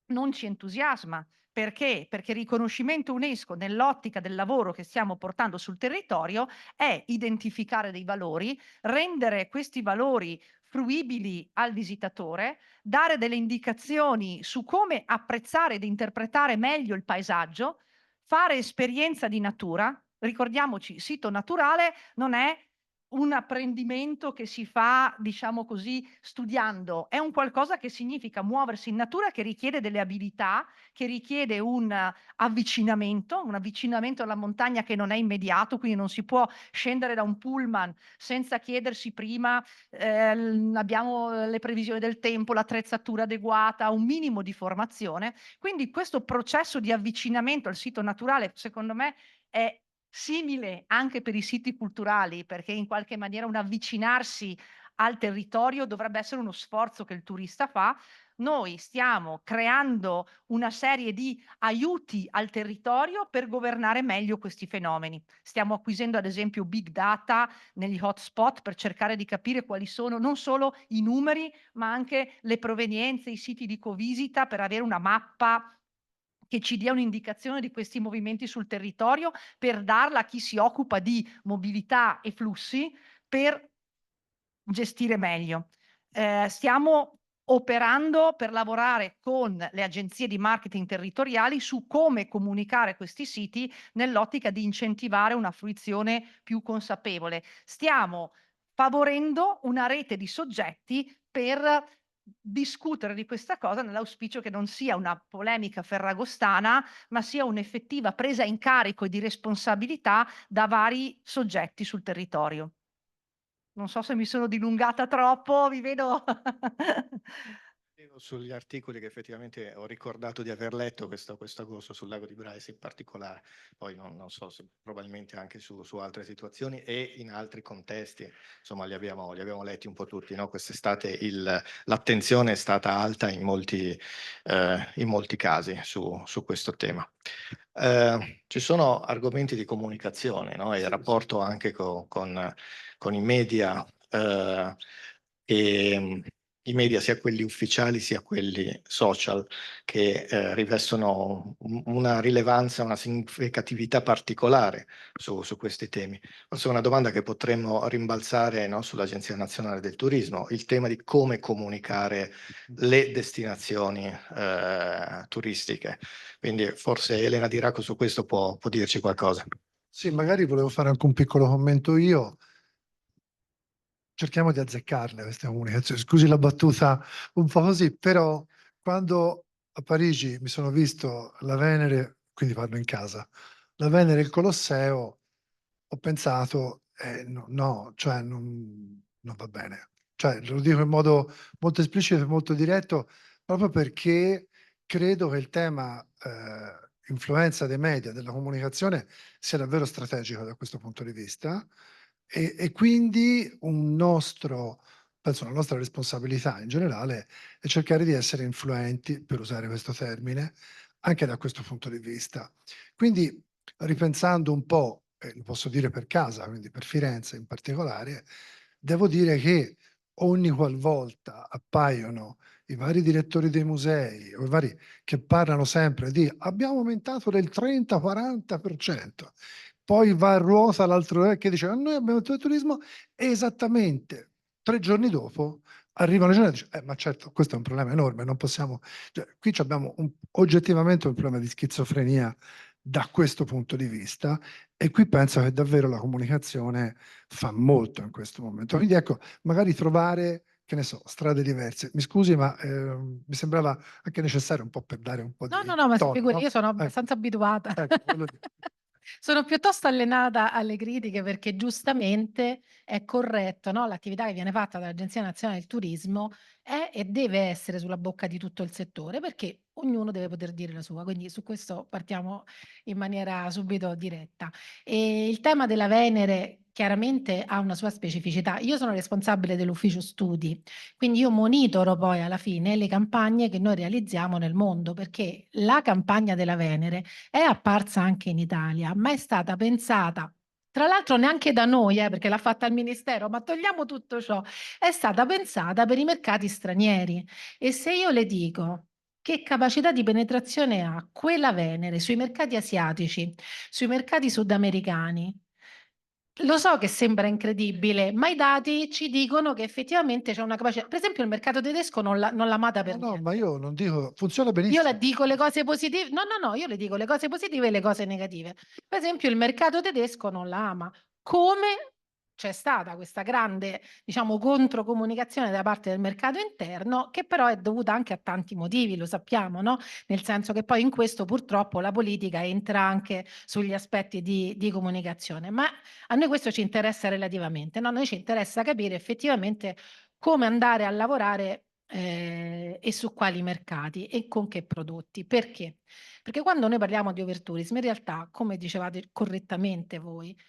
non ci entusiasma. Perché? Perché il riconoscimento UNESCO nell'ottica del lavoro che stiamo portando sul territorio è identificare dei valori, rendere questi valori fruibili al visitatore, dare delle indicazioni su come apprezzare ed interpretare meglio il paesaggio, fare esperienza di natura. Ricordiamoci, sito naturale non è un apprendimento che si fa, diciamo così, studiando, è un qualcosa che significa muoversi in natura, che richiede delle abilità, che richiede un avvicinamento alla montagna che non è immediato, quindi non si può scendere da un pullman senza chiedersi prima, abbiamo le previsioni del tempo, l'attrezzatura adeguata, un minimo di formazione. Quindi questo processo di avvicinamento al sito naturale, secondo me, è simile anche per i siti culturali, perché in qualche maniera un avvicinarsi al territorio dovrebbe essere uno sforzo che il turista fa. Noi stiamo creando una serie di aiuti al territorio per governare meglio questi fenomeni. Stiamo acquisendo ad esempio big data negli hotspot per cercare di capire quali sono non solo i numeri, ma anche le provenienze, i siti di covisita per avere una mappa che ci dia un'indicazione di questi movimenti sul territorio per darla a chi si occupa di mobilità e flussi per gestire meglio. Stiamo operando per lavorare con le agenzie di marketing territoriali su come comunicare questi siti nell'ottica di incentivare una fruizione più consapevole. Stiamo favorendo una rete di soggetti per discutere di questa cosa nell'auspicio che non sia una polemica ferragostana, ma sia un'effettiva presa in carico e di responsabilità da vari soggetti sul territorio. Non so se mi sono dilungata troppo, vi vedo. Sugli articoli che effettivamente ho ricordato di aver letto questo agosto sul lago di Braies in particolare, poi non so se probabilmente anche su altre situazioni e in altri contesti, insomma li abbiamo letti un po' tutti, no? Quest'estate l'attenzione è stata alta in molti casi su questo tema. Ci sono argomenti di comunicazione, no? E il rapporto anche con i media, e i media sia quelli ufficiali sia quelli social, che rivestono una rilevanza, una significatività particolare su questi temi. Questa è una domanda che potremmo rimbalzare, no, sull'Agenzia Nazionale del Turismo, il tema di come comunicare le destinazioni turistiche. Quindi forse Elena Di Racco su questo può dirci qualcosa. Sì, magari volevo fare anche un piccolo commento io. Cerchiamo di azzeccarle queste comunicazioni. Scusi la battuta un po' così, però quando a Parigi mi sono visto la Venere, quindi parlo in casa, la Venere e il Colosseo, ho pensato, no, cioè non va bene. Cioè, lo dico in modo molto esplicito e molto diretto, proprio perché credo che il tema influenza dei media, della comunicazione, sia davvero strategico da questo punto di vista. E quindi penso la nostra responsabilità in generale è cercare di essere influenti, per usare questo termine, anche da questo punto di vista. Quindi, ripensando un po', lo posso dire per casa, quindi per Firenze in particolare, devo dire che ogni qualvolta appaiono i vari direttori dei musei o i vari che parlano sempre di abbiamo aumentato del 30-40%, poi va a ruota l'altro che dice noi abbiamo fatto il turismo e esattamente 3 giorni dopo arrivano i giornali e dice ma certo questo è un problema enorme, non possiamo, cioè, qui abbiamo oggettivamente un problema di schizofrenia da questo punto di vista e qui penso che davvero la comunicazione fa molto in questo momento. Quindi ecco, magari trovare, che ne so, strade diverse. Mi scusi, ma mi sembrava anche necessario un po' per dare un po' No, di no, no, ma si tono, figuri, no? io sono Ecco, abbastanza abituata. ecco, quello lì. Sono piuttosto allenata alle critiche perché giustamente è corretto, no? L'attività che viene fatta dall'Agenzia Nazionale del Turismo è e deve essere sulla bocca di tutto il settore perché ognuno deve poter dire la sua. Quindi su questo partiamo in maniera subito diretta. E il tema della Venere chiaramente ha una sua specificità. Io sono responsabile dell'ufficio studi, quindi io monitoro poi alla fine le campagne che noi realizziamo nel mondo, perché la campagna della Venere è apparsa anche in Italia, ma è stata pensata, tra l'altro neanche da noi, perché l'ha fatta il Ministero, ma togliamo tutto ciò, è stata pensata per i mercati stranieri. E se io le dico che capacità di penetrazione ha quella Venere sui mercati asiatici, sui mercati sudamericani, lo so che sembra incredibile, ma i dati ci dicono che effettivamente c'è una capacità. Per esempio, il mercato tedesco non l'ha amata per No, ma niente. io non dico, funziona Io le benissimo. dico le cose positive, no, io le dico le cose positive e le cose negative. Per esempio, il mercato tedesco non la ama. Come c'è stata questa grande, diciamo, controcomunicazione da parte del mercato interno, che però è dovuta anche a tanti motivi, lo sappiamo, no? Nel senso che poi in questo purtroppo la politica entra anche sugli aspetti di comunicazione. Ma a noi questo ci interessa relativamente, no? A noi ci interessa capire effettivamente come andare a lavorare e su quali mercati e con che prodotti. Perché? Perché quando noi parliamo di overtourism, in realtà, come dicevate correttamente voi,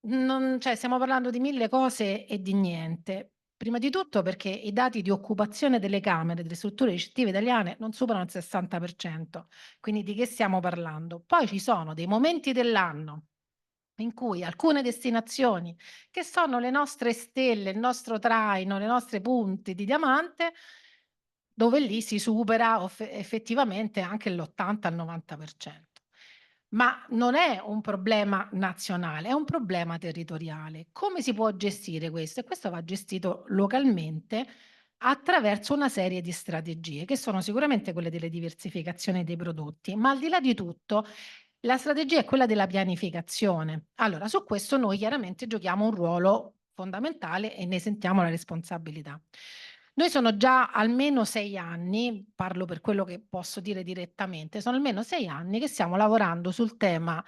cioè, stiamo parlando di 1000 cose e di niente. Prima di tutto perché i dati di occupazione delle camere delle strutture ricettive italiane non superano il 60%. Quindi di che stiamo parlando? Poi ci sono dei momenti dell'anno in cui alcune destinazioni, che sono le nostre stelle, il nostro traino, le nostre punte di diamante, dove lì si supera effettivamente anche l'80 al 90%. Ma non è un problema nazionale, è un problema territoriale. Come si può gestire questo? E questo va gestito localmente attraverso una serie di strategie, che sono sicuramente quelle delle diversificazioni dei prodotti, ma al di là di tutto la strategia è quella della pianificazione. Allora, su questo noi chiaramente giochiamo un ruolo fondamentale e ne sentiamo la responsabilità. Noi sono già almeno 6 anni, parlo per quello che posso dire direttamente, sono almeno 6 anni che stiamo lavorando sul tema,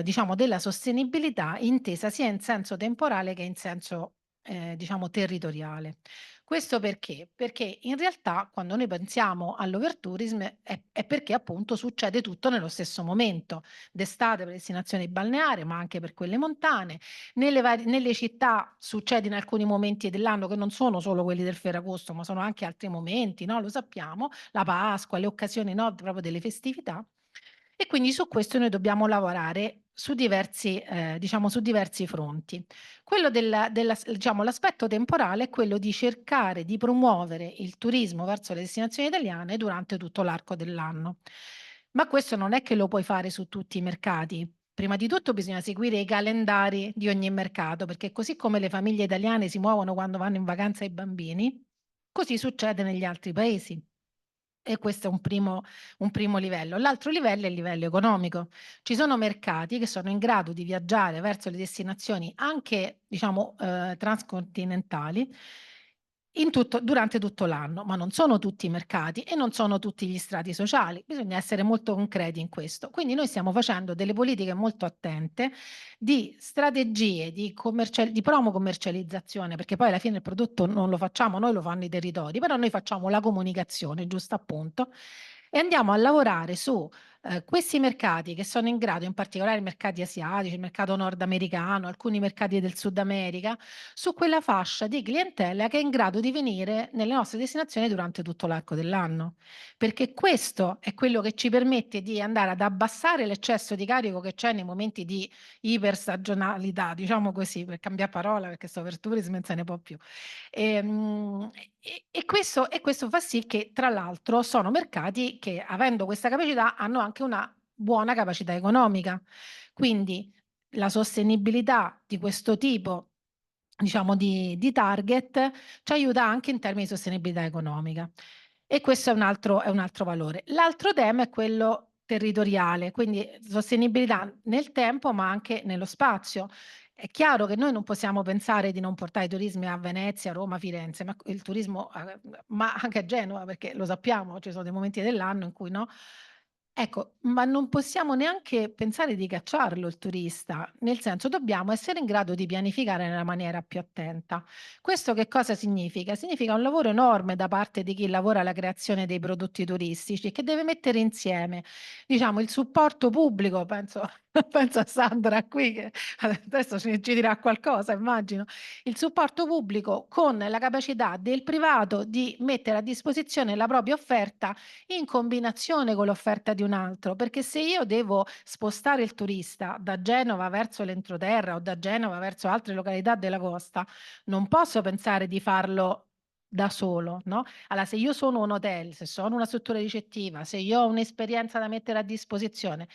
diciamo, della sostenibilità intesa sia in senso temporale che in senso diciamo territoriale. Questo perché? Perché in realtà quando noi pensiamo all'overtourism è perché appunto succede tutto nello stesso momento, d'estate per destinazioni balneari, ma anche per quelle montane. Nelle città succede in alcuni momenti dell'anno che non sono solo quelli del Ferragosto, ma sono anche altri momenti, no? Lo sappiamo, la Pasqua, le occasioni, no? Proprio delle festività. E quindi su questo noi dobbiamo lavorare su diversi, diciamo, su diversi fronti. Quello diciamo, l'aspetto temporale è quello di cercare di promuovere il turismo verso le destinazioni italiane durante tutto l'arco dell'anno. Ma questo non è che lo puoi fare su tutti i mercati. Prima di tutto bisogna seguire i calendari di ogni mercato, perché così come le famiglie italiane si muovono quando vanno in vacanza i bambini, così succede negli altri paesi. E questo è un primo livello. L'altro livello è il livello economico. Ci sono mercati che sono in grado di viaggiare verso le destinazioni anche, diciamo, transcontinentali durante tutto l'anno, ma non sono tutti i mercati e non sono tutti gli strati sociali. Bisogna essere molto concreti in questo. Quindi noi stiamo facendo delle politiche molto attente di strategie di promo commercializzazione, perché poi alla fine il prodotto non lo facciamo noi, lo fanno i territori, però noi facciamo la comunicazione, giusto appunto, e andiamo a lavorare su questi mercati che sono in grado, in particolare i mercati asiatici, il mercato nordamericano, alcuni mercati del Sud America, su quella fascia di clientela che è in grado di venire nelle nostre destinazioni durante tutto l'arco dell'anno. Perché questo è quello che ci permette di andare ad abbassare l'eccesso di carico che c'è nei momenti di iperstagionalità, diciamo così, per cambiare parola, perché sto per tourism non se ne può più. Questo fa sì che, tra l'altro, sono mercati che, avendo questa capacità, hanno anche una buona capacità economica. Quindi la sostenibilità di questo tipo, diciamo, di target ci aiuta anche in termini di sostenibilità economica. E questo è un altro valore. L'altro tema è quello territoriale, quindi sostenibilità nel tempo, ma anche nello spazio. È chiaro che noi non possiamo pensare di non portare i turismi a Venezia, Roma, Firenze, ma il turismo, ma anche a Genova, perché lo sappiamo, ci sono dei momenti dell'anno in cui no. Ecco, ma non possiamo neanche pensare di cacciarlo il turista, nel senso dobbiamo essere in grado di pianificare nella maniera più attenta. Questo che cosa significa? Significa un lavoro enorme da parte di chi lavora alla creazione dei prodotti turistici, che deve mettere insieme, diciamo, il supporto pubblico, penso, penso a Sandra qui che adesso ci dirà qualcosa, immagino, il supporto pubblico con la capacità del privato di mettere a disposizione la propria offerta in combinazione con l'offerta di un altro, perché se io devo spostare il turista da Genova verso l'entroterra o da Genova verso altre località della costa, non posso pensare di farlo da solo, no? Allora, se io sono un hotel, se sono una struttura ricettiva, se io ho un'esperienza da mettere a disposizione,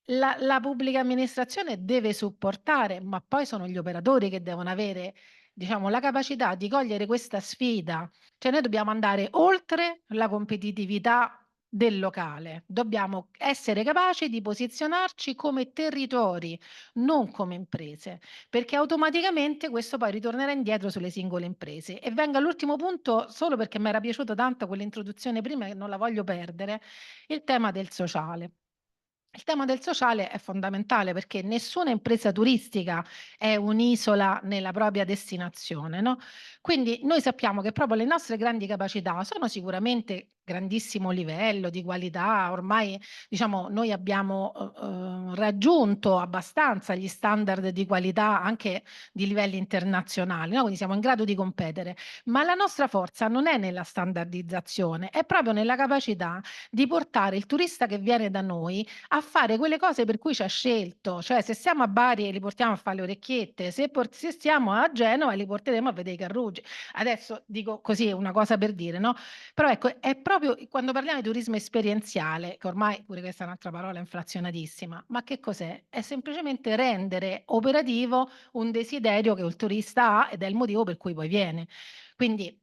la pubblica amministrazione deve supportare, ma poi sono gli operatori che devono avere, diciamo, la capacità di cogliere questa sfida. Cioè noi dobbiamo andare oltre la competitività del locale, dobbiamo essere capaci di posizionarci come territori, non come imprese, perché automaticamente questo poi ritornerà indietro sulle singole imprese. E vengo all'ultimo punto, solo perché mi era piaciuta tanto quell'introduzione prima e non la voglio perdere, il tema del sociale. Il tema del sociale è fondamentale perché nessuna impresa turistica è un'isola nella propria destinazione, no? Quindi noi sappiamo che proprio le nostre grandi capacità sono sicuramente grandissimo livello di qualità, ormai diciamo noi abbiamo raggiunto abbastanza gli standard di qualità anche di livelli internazionali, no? Quindi siamo in grado di competere, ma la nostra forza non è nella standardizzazione, è proprio nella capacità di portare il turista che viene da noi a fare quelle cose per cui ci ha scelto, cioè se siamo a Bari li portiamo a fare le orecchiette, se stiamo a Genova li porteremo a vedere i Carrugi. Adesso dico così una cosa per dire, no? Però ecco, è proprio quando parliamo di turismo esperienziale, che ormai pure questa è un'altra parola inflazionatissima, ma che cos'è? È semplicemente rendere operativo un desiderio che il turista ha ed è il motivo per cui poi viene. Quindi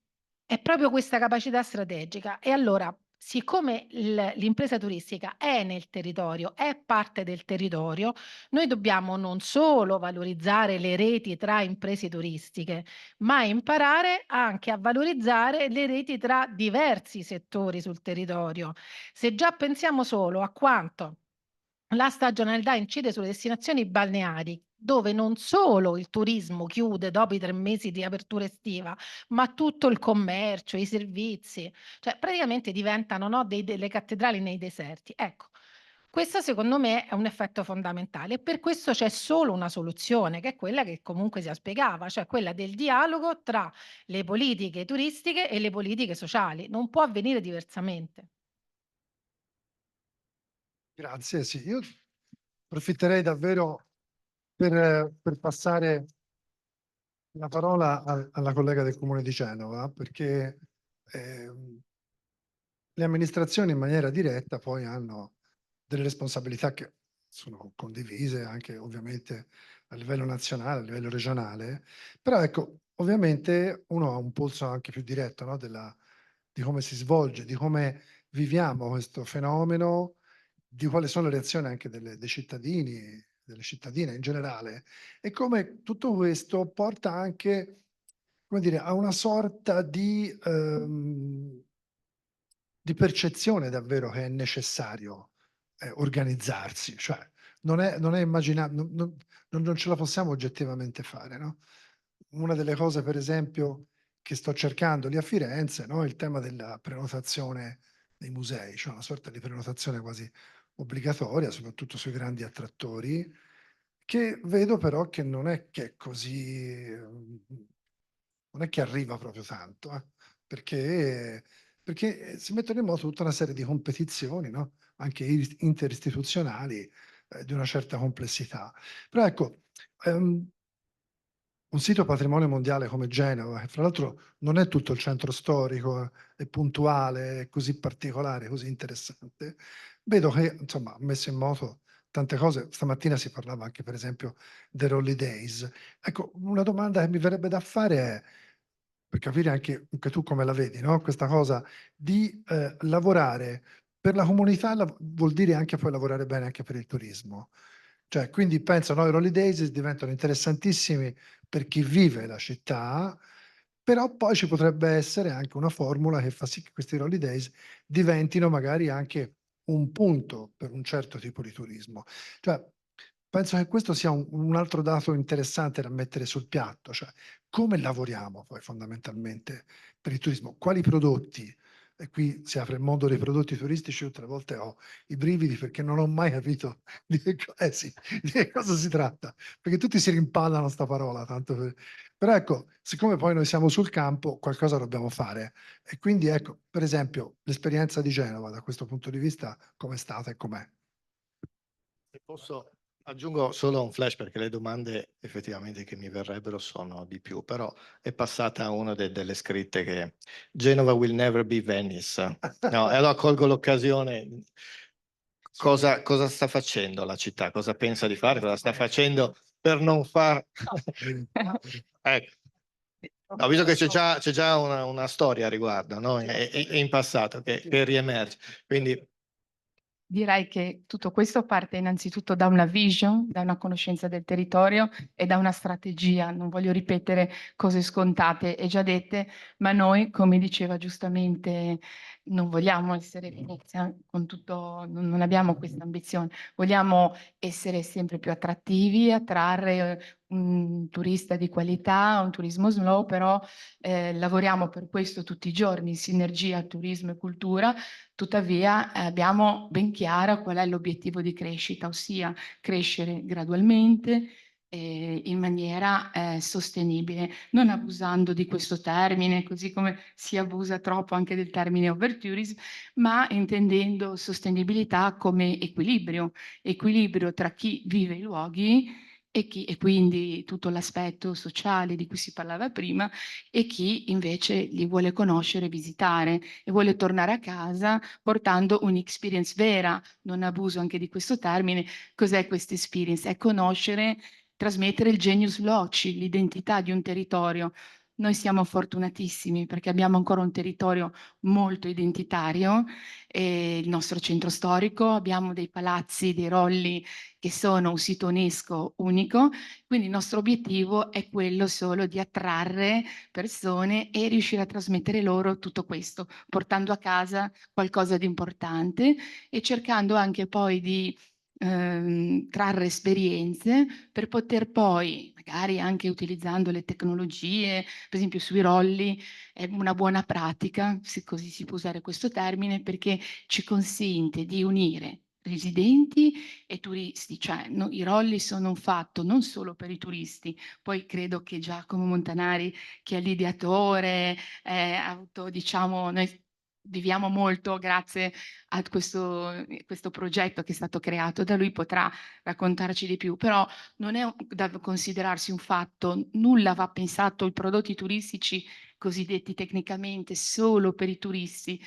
è proprio questa capacità strategica. E allora, siccome l'impresa turistica è nel territorio, è parte del territorio, noi dobbiamo non solo valorizzare le reti tra imprese turistiche, ma imparare anche a valorizzare le reti tra diversi settori sul territorio. Se già pensiamo solo a quanto la stagionalità incide sulle destinazioni balneari, dove non solo il turismo chiude dopo i 3 mesi di apertura estiva, ma tutto il commercio, i servizi, cioè praticamente diventano, no, delle cattedrali nei deserti. Ecco, questo secondo me è un effetto fondamentale e per questo c'è solo una soluzione, che è quella che comunque si spiegava, cioè quella del dialogo tra le politiche turistiche e le politiche sociali. Non può avvenire diversamente. Grazie, sì. Io approfitterei davvero per passare la parola alla collega del Comune di Genova, perché le amministrazioni in maniera diretta poi hanno delle responsabilità che sono condivise anche ovviamente a livello nazionale, a livello regionale, però ecco, ovviamente uno ha un polso anche più diretto, no, di come si svolge, di come viviamo questo fenomeno, di quali sono le reazioni anche dei cittadini, delle cittadine in generale, e come tutto questo porta anche, come dire, a una sorta di percezione davvero che è necessario organizzarsi, cioè non è non ce la possiamo oggettivamente fare, no? Una delle cose, per esempio, che sto cercando lì a Firenze, no, è il tema della prenotazione dei musei, cioè una sorta di prenotazione quasi obbligatoria, soprattutto sui grandi attrattori, che vedo però che non è che è così, non è che arriva proprio tanto, perché si mettono in moto tutta una serie di competizioni, no? Anche interistituzionali, di una certa complessità. Però ecco, un sito patrimonio mondiale come Genova, che fra l'altro non è tutto il centro storico, è puntuale, è così particolare, così interessante, vedo che insomma ha messo in moto tante cose. Stamattina si parlava anche per esempio dei Rolly Days. Ecco, una domanda che mi verrebbe da fare è, per capire anche tu come la vedi, no? Questa cosa di lavorare per la comunità vuol dire anche poi lavorare bene anche per il turismo. Cioè, quindi penso, no, i Rolly Days diventano interessantissimi per chi vive la città, però poi ci potrebbe essere anche una formula che fa sì che questi Rolly Days diventino magari anche un punto per un certo tipo di turismo. Cioè, penso che questo sia un altro dato interessante da mettere sul piatto, cioè come lavoriamo poi fondamentalmente per il turismo, quali prodotti, e qui si apre il mondo dei prodotti turistici, tutte le volte ho i brividi perché non ho mai capito sì, di che cosa si tratta, perché tutti si rimpallano sta parola, però ecco, siccome poi noi siamo sul campo, qualcosa dobbiamo fare. E quindi ecco, per esempio, l'esperienza di Genova da questo punto di vista, com'è stata e com'è? Se posso, aggiungo solo un flash perché le domande effettivamente che mi verrebbero sono di più, però è passata una delle scritte che Genova will never be Venice. No, e allora colgo l'occasione. Cosa sta facendo la città? Cosa pensa di fare? Cosa sta facendo per non far... Ecco. No, visto che c'è già una storia a riguardo, no? In passato che riemerge. Quindi Direi che tutto questo parte innanzitutto da una vision, da una conoscenza del territorio e da una strategia. Non voglio ripetere cose scontate e già dette, ma noi, come diceva giustamente, non vogliamo essere Venezia con tutto, non abbiamo questa ambizione, vogliamo essere sempre più attrattivi, attrarre un turista di qualità, un turismo slow, però lavoriamo per questo tutti i giorni, sinergia turismo e cultura. Tuttavia abbiamo ben chiara qual è l'obiettivo di crescita, ossia crescere gradualmente in maniera sostenibile, non abusando di questo termine, così come si abusa troppo anche del termine overtourism, ma intendendo sostenibilità come equilibrio tra chi vive i luoghi e quindi tutto l'aspetto sociale di cui si parlava prima e chi invece li vuole conoscere, visitare e vuole tornare a casa portando un'experience vera. Non abuso anche di questo termine. Cos'è questa experience? È conoscere, trasmettere il genius loci, l'identità di un territorio. Noi siamo fortunatissimi perché abbiamo ancora un territorio molto identitario, il nostro centro storico, abbiamo dei palazzi, dei rolli che sono un sito UNESCO unico, quindi il nostro obiettivo è quello solo di attrarre persone e riuscire a trasmettere loro tutto questo, portando a casa qualcosa di importante e cercando anche poi di trarre esperienze per poter poi, magari anche utilizzando le tecnologie, per esempio sui rolli, è una buona pratica, se così si può usare questo termine, perché ci consente di unire residenti e turisti, cioè i rolli sono un fatto non solo per i turisti. Poi credo che Giacomo Montanari, che è l'ideatore, ha avuto, diciamo, noi viviamo molto grazie a questo progetto che è stato creato da lui, potrà raccontarci di più, però non è da considerarsi un fatto, nulla va pensato, i prodotti turistici cosiddetti tecnicamente solo per i turisti.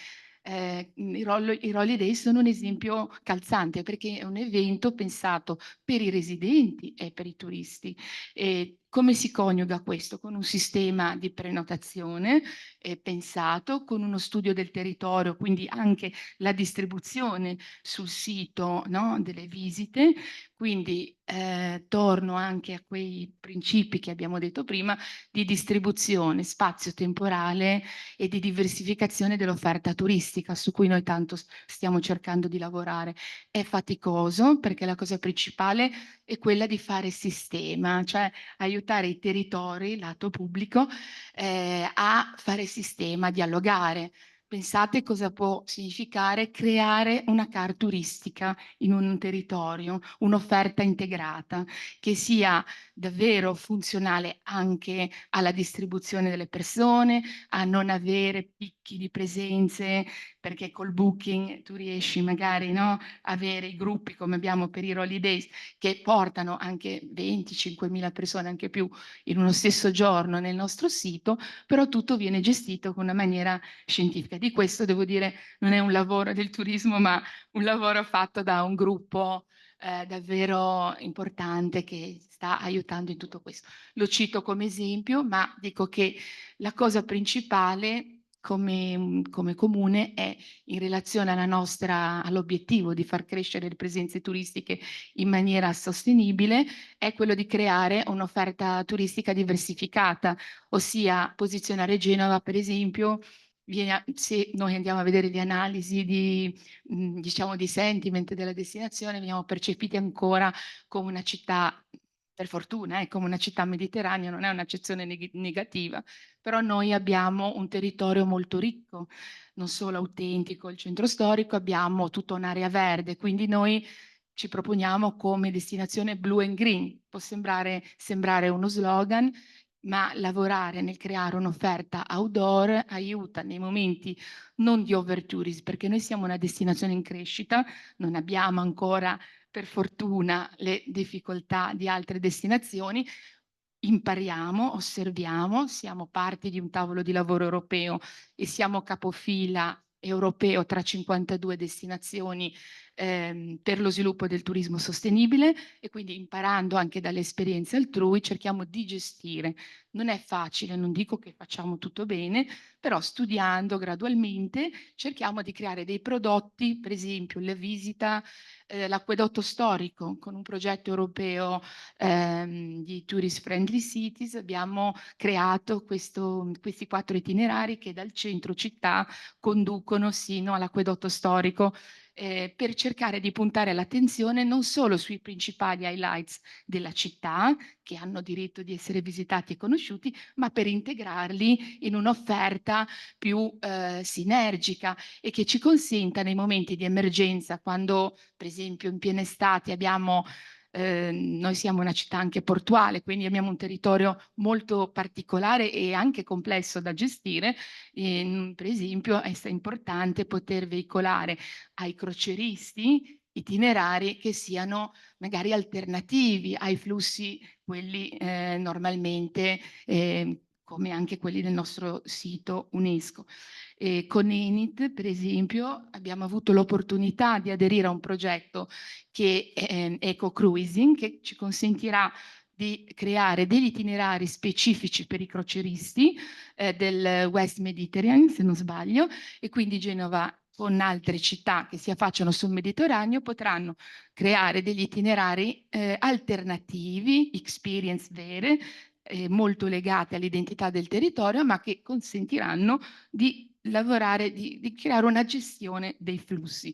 I Holiday sono un esempio calzante perché è un evento pensato per i residenti e per i turisti. E come si coniuga questo? Con un sistema di prenotazione pensato, con uno studio del territorio, quindi anche la distribuzione sul sito, no, delle visite. Quindi torno anche a quei principi che abbiamo detto prima di distribuzione spazio-temporale e di diversificazione dell'offerta turistica su cui noi tanto stiamo cercando di lavorare. È faticoso perché la cosa principale è quella di fare sistema, cioè aiutare i territori, lato pubblico, a fare sistema, dialogare. Pensate cosa può significare creare una carta turistica in un territorio, un'offerta integrata che sia davvero funzionale anche alla distribuzione delle persone, a non avere picchi di presenze, perché col booking tu riesci magari, no, avere i gruppi come abbiamo per i Holidays che portano anche 25.000 persone, anche più, in uno stesso giorno nel nostro sito, però tutto viene gestito con una maniera scientifica. Di questo devo dire non è un lavoro del turismo, ma un lavoro fatto da un gruppo davvero importante che sta aiutando in tutto questo. Lo cito come esempio, ma dico che la cosa principale come comune è in relazione all'obiettivo di far crescere le presenze turistiche in maniera sostenibile, è quello di creare un'offerta turistica diversificata, ossia posizionare Genova, per esempio, se noi andiamo a vedere le analisi diciamo di sentiment della destinazione, veniamo percepiti ancora come una città, per fortuna, come una città mediterranea, non è un'accezione negativa, però noi abbiamo un territorio molto ricco, non solo autentico, il centro storico, abbiamo tutta un'area verde, quindi noi ci proponiamo come destinazione blue and green. Può sembrare uno slogan, ma lavorare nel creare un'offerta outdoor aiuta nei momenti non di overtourism, perché noi siamo una destinazione in crescita, non abbiamo ancora per fortuna le difficoltà di altre destinazioni, impariamo, osserviamo, siamo parte di un tavolo di lavoro europeo e siamo capofila europeo tra 52 destinazioni per lo sviluppo del turismo sostenibile e quindi imparando anche dalle esperienze altrui cerchiamo di gestire. Non è facile, non dico che facciamo tutto bene, però studiando gradualmente cerchiamo di creare dei prodotti, per esempio la visita, l'acquedotto storico con un progetto europeo di Tourist Friendly Cities, abbiamo creato questi 4 itinerari che dal centro città conducono sino all'acquedotto storico per cercare di puntare l'attenzione non solo sui principali highlights della città, che hanno diritto di essere visitati e conosciuti, ma per integrarli in un'offerta più sinergica e che ci consenta nei momenti di emergenza, quando per esempio in piena estate noi siamo una città anche portuale, quindi abbiamo un territorio molto particolare e anche complesso da gestire. Per esempio, è importante poter veicolare ai crocieristi itinerari che siano magari alternativi ai flussi, quelli normalmente come anche quelli del nostro sito UNESCO. Con Enit, per esempio, abbiamo avuto l'opportunità di aderire a un progetto che è Eco Cruising, che ci consentirà di creare degli itinerari specifici per i crocieristi del West Mediterranean, se non sbaglio, e quindi Genova con altre città che si affacciano sul Mediterraneo potranno creare degli itinerari alternativi, experience vere, molto legate all'identità del territorio, ma che consentiranno di lavorare, di creare una gestione dei flussi.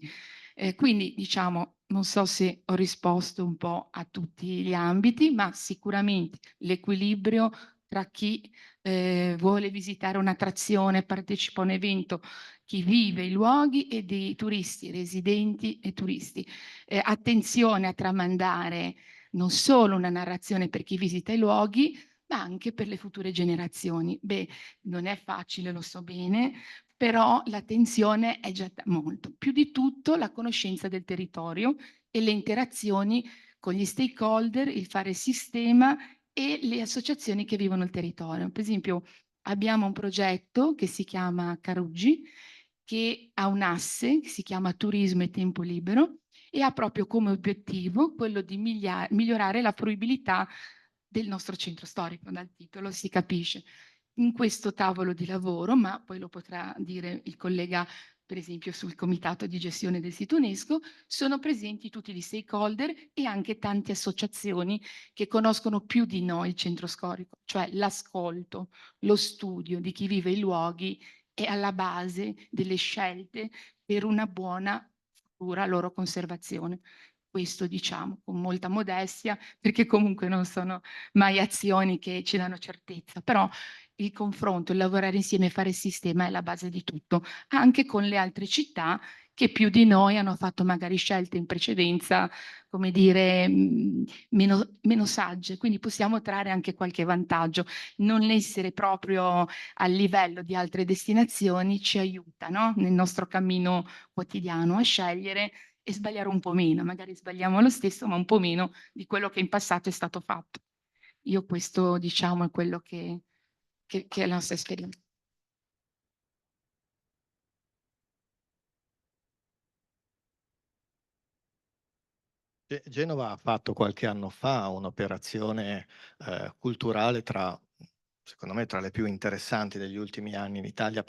Quindi, diciamo, Non so se ho risposto un po' a tutti gli ambiti, ma sicuramente l'equilibrio tra chi vuole visitare un'attrazione, partecipa a un evento, chi vive i luoghi e dei turisti, residenti e turisti. Attenzione a tramandare non solo una narrazione per chi visita i luoghi, ma anche per le future generazioni. Beh, non è facile, lo so bene, però l'attenzione è già molto. Più di tutto la conoscenza del territorio e le interazioni con gli stakeholder, il fare sistema e le associazioni che vivono il territorio. Per esempio, abbiamo un progetto che si chiama Caruggi, che ha un asse che si chiama Turismo e Tempo Libero e ha proprio come obiettivo quello di migliorare la fruibilità del nostro centro storico, dal titolo si capisce. In questo tavolo di lavoro, ma poi lo potrà dire il collega per esempio sul comitato di gestione del sito UNESCO, sono presenti tutti gli stakeholder e anche tante associazioni che conoscono più di noi il centro storico, cioè l'ascolto, lo studio di chi vive i luoghi è alla base delle scelte per una buona futura loro conservazione. Questo diciamo con molta modestia, perché comunque non sono mai azioni che ci danno certezza, però il confronto, il lavorare insieme e fare il sistema è la base di tutto, anche con le altre città che più di noi hanno fatto magari scelte in precedenza, come dire, meno sagge, quindi possiamo trarre anche qualche vantaggio. Non essere proprio al livello di altre destinazioni ci aiuta, no? Nel nostro cammino quotidiano a scegliere e sbagliare un po' meno, magari sbagliamo lo stesso, ma un po' meno di quello che in passato è stato fatto. Io questo, diciamo, è quello che è la nostra esperienza. Genova ha fatto qualche anno fa un'operazione culturale secondo me, tra le più interessanti degli ultimi anni in Italia,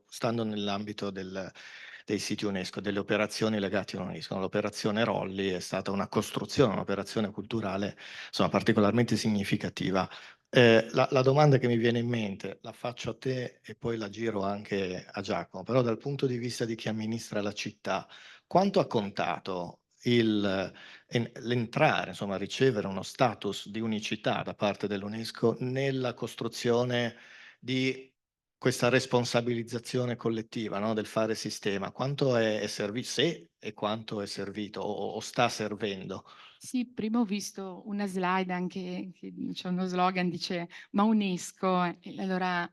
stando nell'ambito dei siti UNESCO, delle operazioni legate all'UNESCO. L'operazione Rolli è stata una costruzione, un'operazione culturale insomma, particolarmente significativa. La domanda che mi viene in mente la faccio a te e poi la giro anche a Giacomo, però dal punto di vista di chi amministra la città, quanto ha contato l'entrare, insomma, ricevere uno status di unicità da parte dell'UNESCO nella costruzione di questa responsabilizzazione collettiva, no? Del fare sistema? Quanto è servito, se e quanto è servito o sta servendo? Sì, prima ho visto una slide anche che c'è uno slogan, dice ma UNESCO, e allora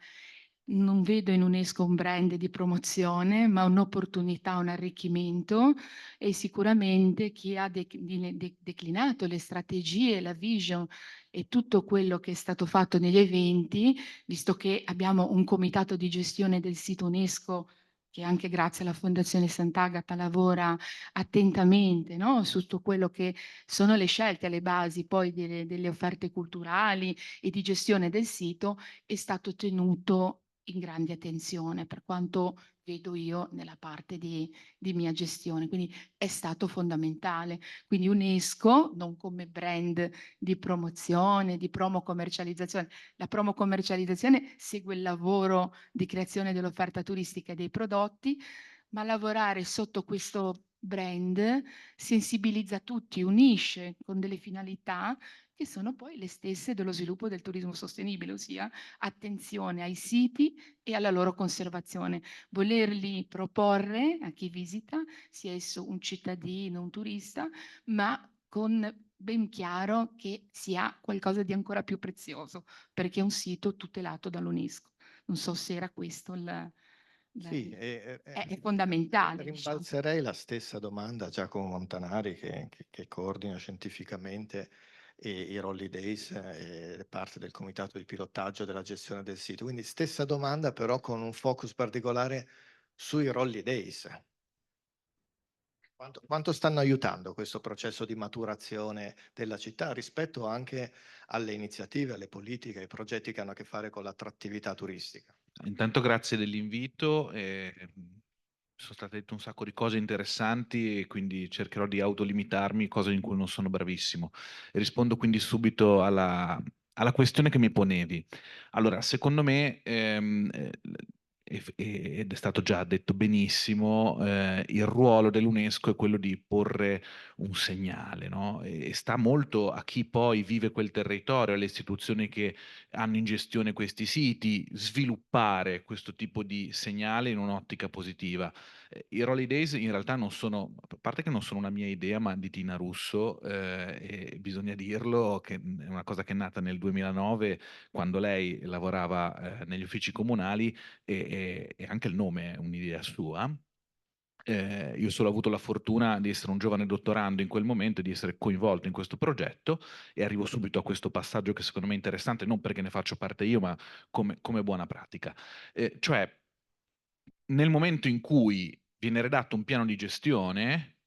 non vedo in UNESCO un brand di promozione, ma un'opportunità, un arricchimento e sicuramente chi ha declinato le strategie, la vision e tutto quello che è stato fatto negli eventi, visto che abbiamo un comitato di gestione del sito UNESCO che anche grazie alla Fondazione Sant'Agata lavora attentamente, no? Su tutto quello che sono le scelte alle basi poi delle offerte culturali e di gestione del sito, è stato tenuto in grande attenzione per quanto vedo io nella parte di mia gestione, quindi è stato fondamentale. Quindi UNESCO non come brand di promozione, di promo commercializzazione, la promo commercializzazione segue il lavoro di creazione dell'offerta turistica e dei prodotti, ma lavorare sotto questo brand sensibilizza tutti, unisce con delle finalità che sono poi le stesse dello sviluppo del turismo sostenibile, ossia attenzione ai siti e alla loro conservazione, volerli proporre a chi visita, sia esso un cittadino, un turista, ma con ben chiaro che si ha qualcosa di ancora più prezioso, perché è un sito tutelato dall'UNESCO. Non so se era questo Sì, è fondamentale. Rimbalzerei la stessa domanda a Giacomo Montanari che coordina scientificamente i Rolli Days e è parte del comitato di pilotaggio della gestione del sito. Quindi stessa domanda però con un focus particolare sui Rolli Days. Quanto stanno aiutando questo processo di maturazione della città rispetto anche alle iniziative, alle politiche, ai progetti che hanno a che fare con l'attrattività turistica? Intanto grazie dell'invito. Sono state dette un sacco di cose interessanti e quindi cercherò di autolimitarmi, cosa in cui non sono bravissimo. E rispondo quindi subito alla questione che mi ponevi. Allora, secondo me ed è stato già detto benissimo, il ruolo dell'UNESCO è quello di porre un segnale, no? E sta molto a chi poi vive quel territorio, alle istituzioni che hanno in gestione questi siti, sviluppare questo tipo di segnale in un'ottica positiva. I Rolly Days in realtà non sono, a parte che non sono una mia idea, ma di Tina Russo, e bisogna dirlo, che è una cosa che è nata nel 2009, quando lei lavorava negli uffici comunali, e anche il nome è un'idea sua. Io solo ho avuto la fortuna di essere un giovane dottorando in quel momento e di essere coinvolto in questo progetto, e arrivo subito a questo passaggio che secondo me è interessante, non perché ne faccio parte io, ma come buona pratica. Cioè, nel momento in cui viene redatto un piano di gestione,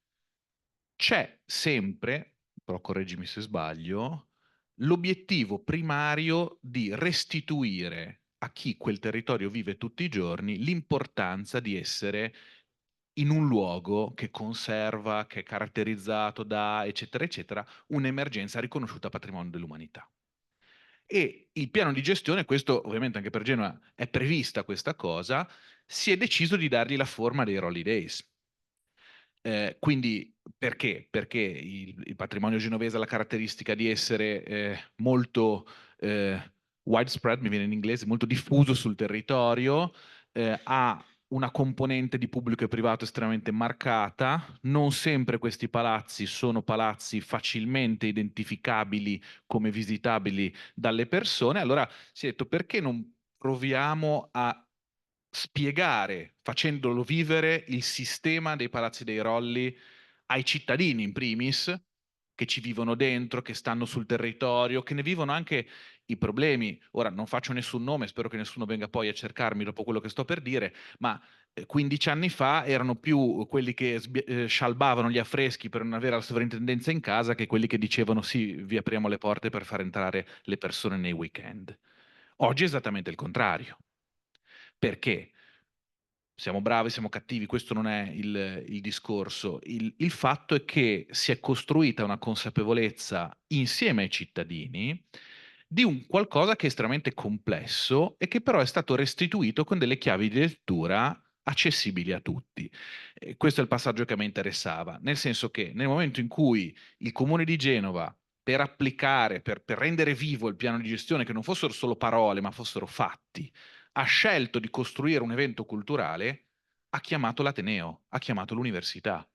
c'è sempre, però correggimi se sbaglio, l'obiettivo primario di restituire a chi quel territorio vive tutti i giorni l'importanza di essere in un luogo che conserva, che è caratterizzato da, eccetera, eccetera, un'emergenza riconosciuta patrimonio dell'umanità. E il piano di gestione, questo ovviamente anche per Genova è prevista questa cosa, si è deciso di dargli la forma dei Rolly Days. Quindi perché? Perché il patrimonio genovese ha la caratteristica di essere molto widespread, mi viene in inglese, molto diffuso sul territorio, ha una componente di pubblico e privato estremamente marcata, non sempre questi palazzi sono palazzi facilmente identificabili come visitabili dalle persone, allora si è detto perché non proviamo a spiegare, facendolo vivere, il sistema dei Palazzi dei Rolli ai cittadini in primis, che ci vivono dentro, che stanno sul territorio, che ne vivono anche i problemi. Ora non faccio nessun nome, spero che nessuno venga poi a cercarmi dopo quello che sto per dire, ma 15 anni fa erano più quelli che scialbavano gli affreschi per non avere la sovrintendenza in casa che quelli che dicevano sì, vi apriamo le porte per far entrare le persone nei weekend. Oggi è esattamente il contrario. Perché? Siamo bravi, siamo cattivi, questo non è il discorso. Il fatto è che si è costruita una consapevolezza insieme ai cittadini di un qualcosa che è estremamente complesso e che però è stato restituito con delle chiavi di lettura accessibili a tutti. Questo è il passaggio che a me interessava, nel senso che nel momento in cui il Comune di Genova, per applicare, per rendere vivo il piano di gestione, che non fossero solo parole, ma fossero fatti, ha scelto di costruire un evento culturale, ha chiamato l'Ateneo, ha chiamato l'università,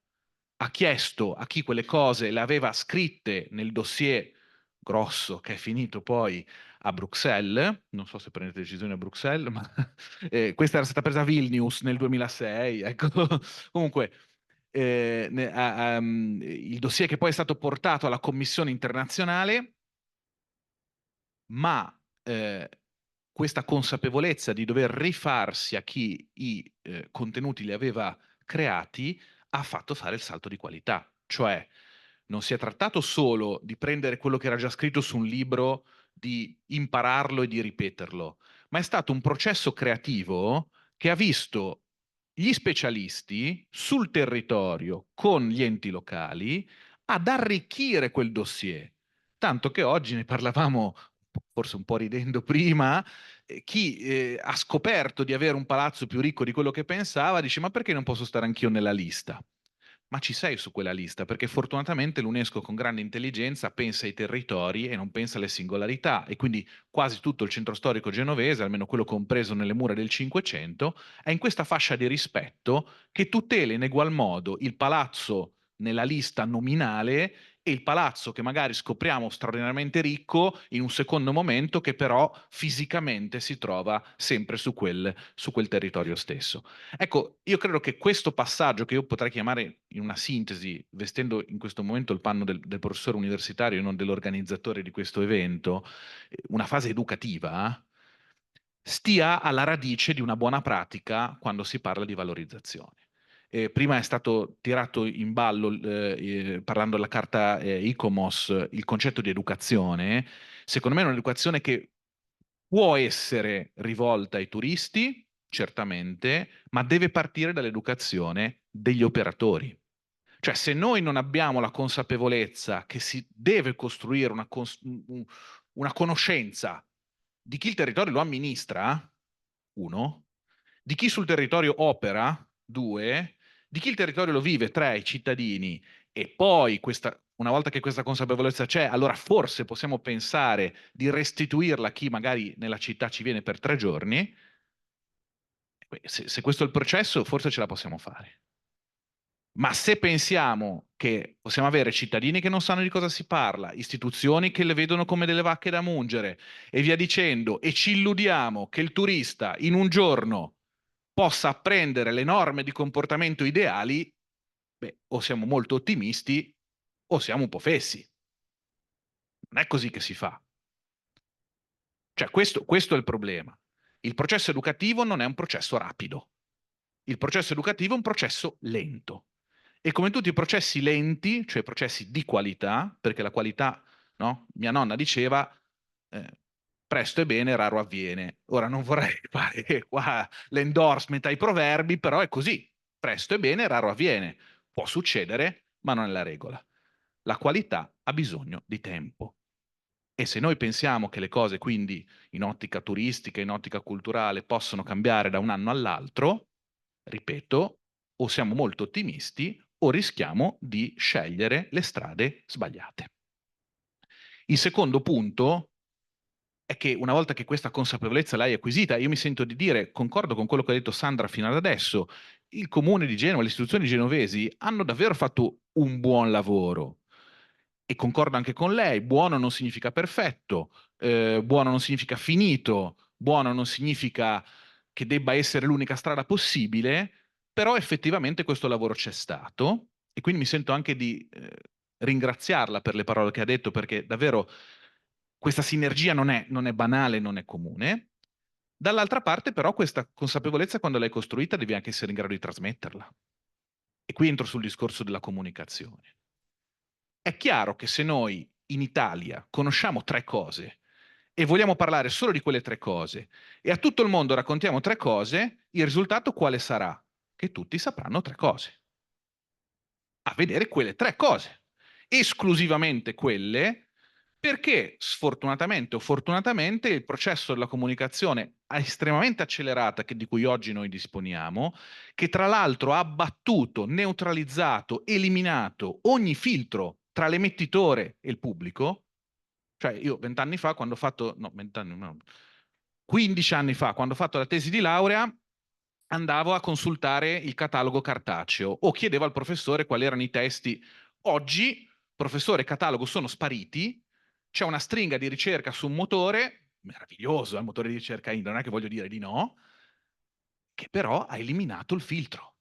ha chiesto a chi quelle cose le aveva scritte nel dossier grosso che è finito poi a Bruxelles, non so se prendete decisioni a Bruxelles, ma questa era stata presa a Vilnius nel 2006, ecco. Comunque il dossier che poi è stato portato alla Commissione internazionale, ma questa consapevolezza di dover rifarsi a chi i contenuti li aveva creati ha fatto fare il salto di qualità. Cioè, non si è trattato solo di prendere quello che era già scritto su un libro, di impararlo e di ripeterlo, ma è stato un processo creativo che ha visto gli specialisti sul territorio con gli enti locali ad arricchire quel dossier. Tanto che oggi ne parlavamo forse un po' ridendo prima, chi ha scoperto di avere un palazzo più ricco di quello che pensava, dice ma perché non posso stare anch'io nella lista? Ma ci sei su quella lista, perché fortunatamente l'UNESCO con grande intelligenza pensa ai territori e non pensa alle singolarità, e quindi quasi tutto il centro storico genovese, almeno quello compreso nelle mura del Cinquecento, è in questa fascia di rispetto che tutela in egual modo il palazzo nella lista nominale e il palazzo che magari scopriamo straordinariamente ricco in un secondo momento, che però fisicamente si trova sempre su quel territorio stesso. Ecco, io credo che questo passaggio, che io potrei chiamare in una sintesi, vestendo in questo momento il panno del professore universitario e non dell'organizzatore di questo evento, una fase educativa, stia alla radice di una buona pratica quando si parla di valorizzazione. Prima è stato tirato in ballo, parlando della carta ICOMOS, il concetto di educazione. Secondo me è un'educazione che può essere rivolta ai turisti, certamente, ma deve partire dall'educazione degli operatori. Cioè, se noi non abbiamo la consapevolezza che si deve costruire una conoscenza di chi il territorio lo amministra, uno, di chi sul territorio opera, 2, di chi il territorio lo vive, 3, i cittadini, e poi una volta che questa consapevolezza c'è, allora forse possiamo pensare di restituirla a chi magari nella città ci viene per 3 giorni. Se questo è il processo, forse ce la possiamo fare. Ma se pensiamo che possiamo avere cittadini che non sanno di cosa si parla, istituzioni che le vedono come delle vacche da mungere e via dicendo, e ci illudiamo che il turista in un giorno possa apprendere le norme di comportamento ideali, beh, o siamo molto ottimisti o siamo un po' fessi. Non è così che si fa. Cioè, questo è il problema. Il processo educativo non è un processo rapido. Il processo educativo è un processo lento. E come tutti i processi lenti, cioè processi di qualità, perché la qualità, no? Mia nonna diceva, presto e bene, raro avviene. Ora non vorrei fare qua l'endorsement ai proverbi, però è così. Presto e bene, raro avviene. Può succedere, ma non è la regola. La qualità ha bisogno di tempo. E se noi pensiamo che le cose, quindi in ottica turistica, in ottica culturale, possono cambiare da un anno all'altro, ripeto, o siamo molto ottimisti o rischiamo di scegliere le strade sbagliate. Il secondo punto è che una volta che questa consapevolezza l'hai acquisita, io mi sento di dire, concordo con quello che ha detto Sandra fino ad adesso, il comune di Genova, le istituzioni genovesi hanno davvero fatto un buon lavoro. E concordo anche con lei, buono non significa perfetto, buono non significa finito, buono non significa che debba essere l'unica strada possibile, però effettivamente questo lavoro c'è stato e quindi mi sento anche di ringraziarla per le parole che ha detto, perché davvero questa sinergia non è banale, non è comune. Dall'altra parte però questa consapevolezza, quando l'hai costruita, devi anche essere in grado di trasmetterla. E qui entro sul discorso della comunicazione. È chiaro che se noi in Italia conosciamo 3 cose e vogliamo parlare solo di quelle 3 cose e a tutto il mondo raccontiamo 3 cose, il risultato quale sarà? Che tutti sapranno 3 cose. A vedere quelle 3 cose, esclusivamente quelle, perché sfortunatamente o fortunatamente il processo della comunicazione estremamente accelerata di cui oggi noi disponiamo, che tra l'altro ha abbattuto, neutralizzato, eliminato ogni filtro tra l'emettitore e il pubblico. Cioè io 20 anni fa, quando ho fatto, no, 20 anni, no, 15 anni fa, quando ho fatto la tesi di laurea, andavo a consultare il catalogo cartaceo o chiedevo al professore quali erano i testi. Oggi, professore e catalogo sono spariti, c'è una stringa di ricerca su un motore, meraviglioso, il motore di ricerca Indra, non è che voglio dire di no, che però ha eliminato il filtro.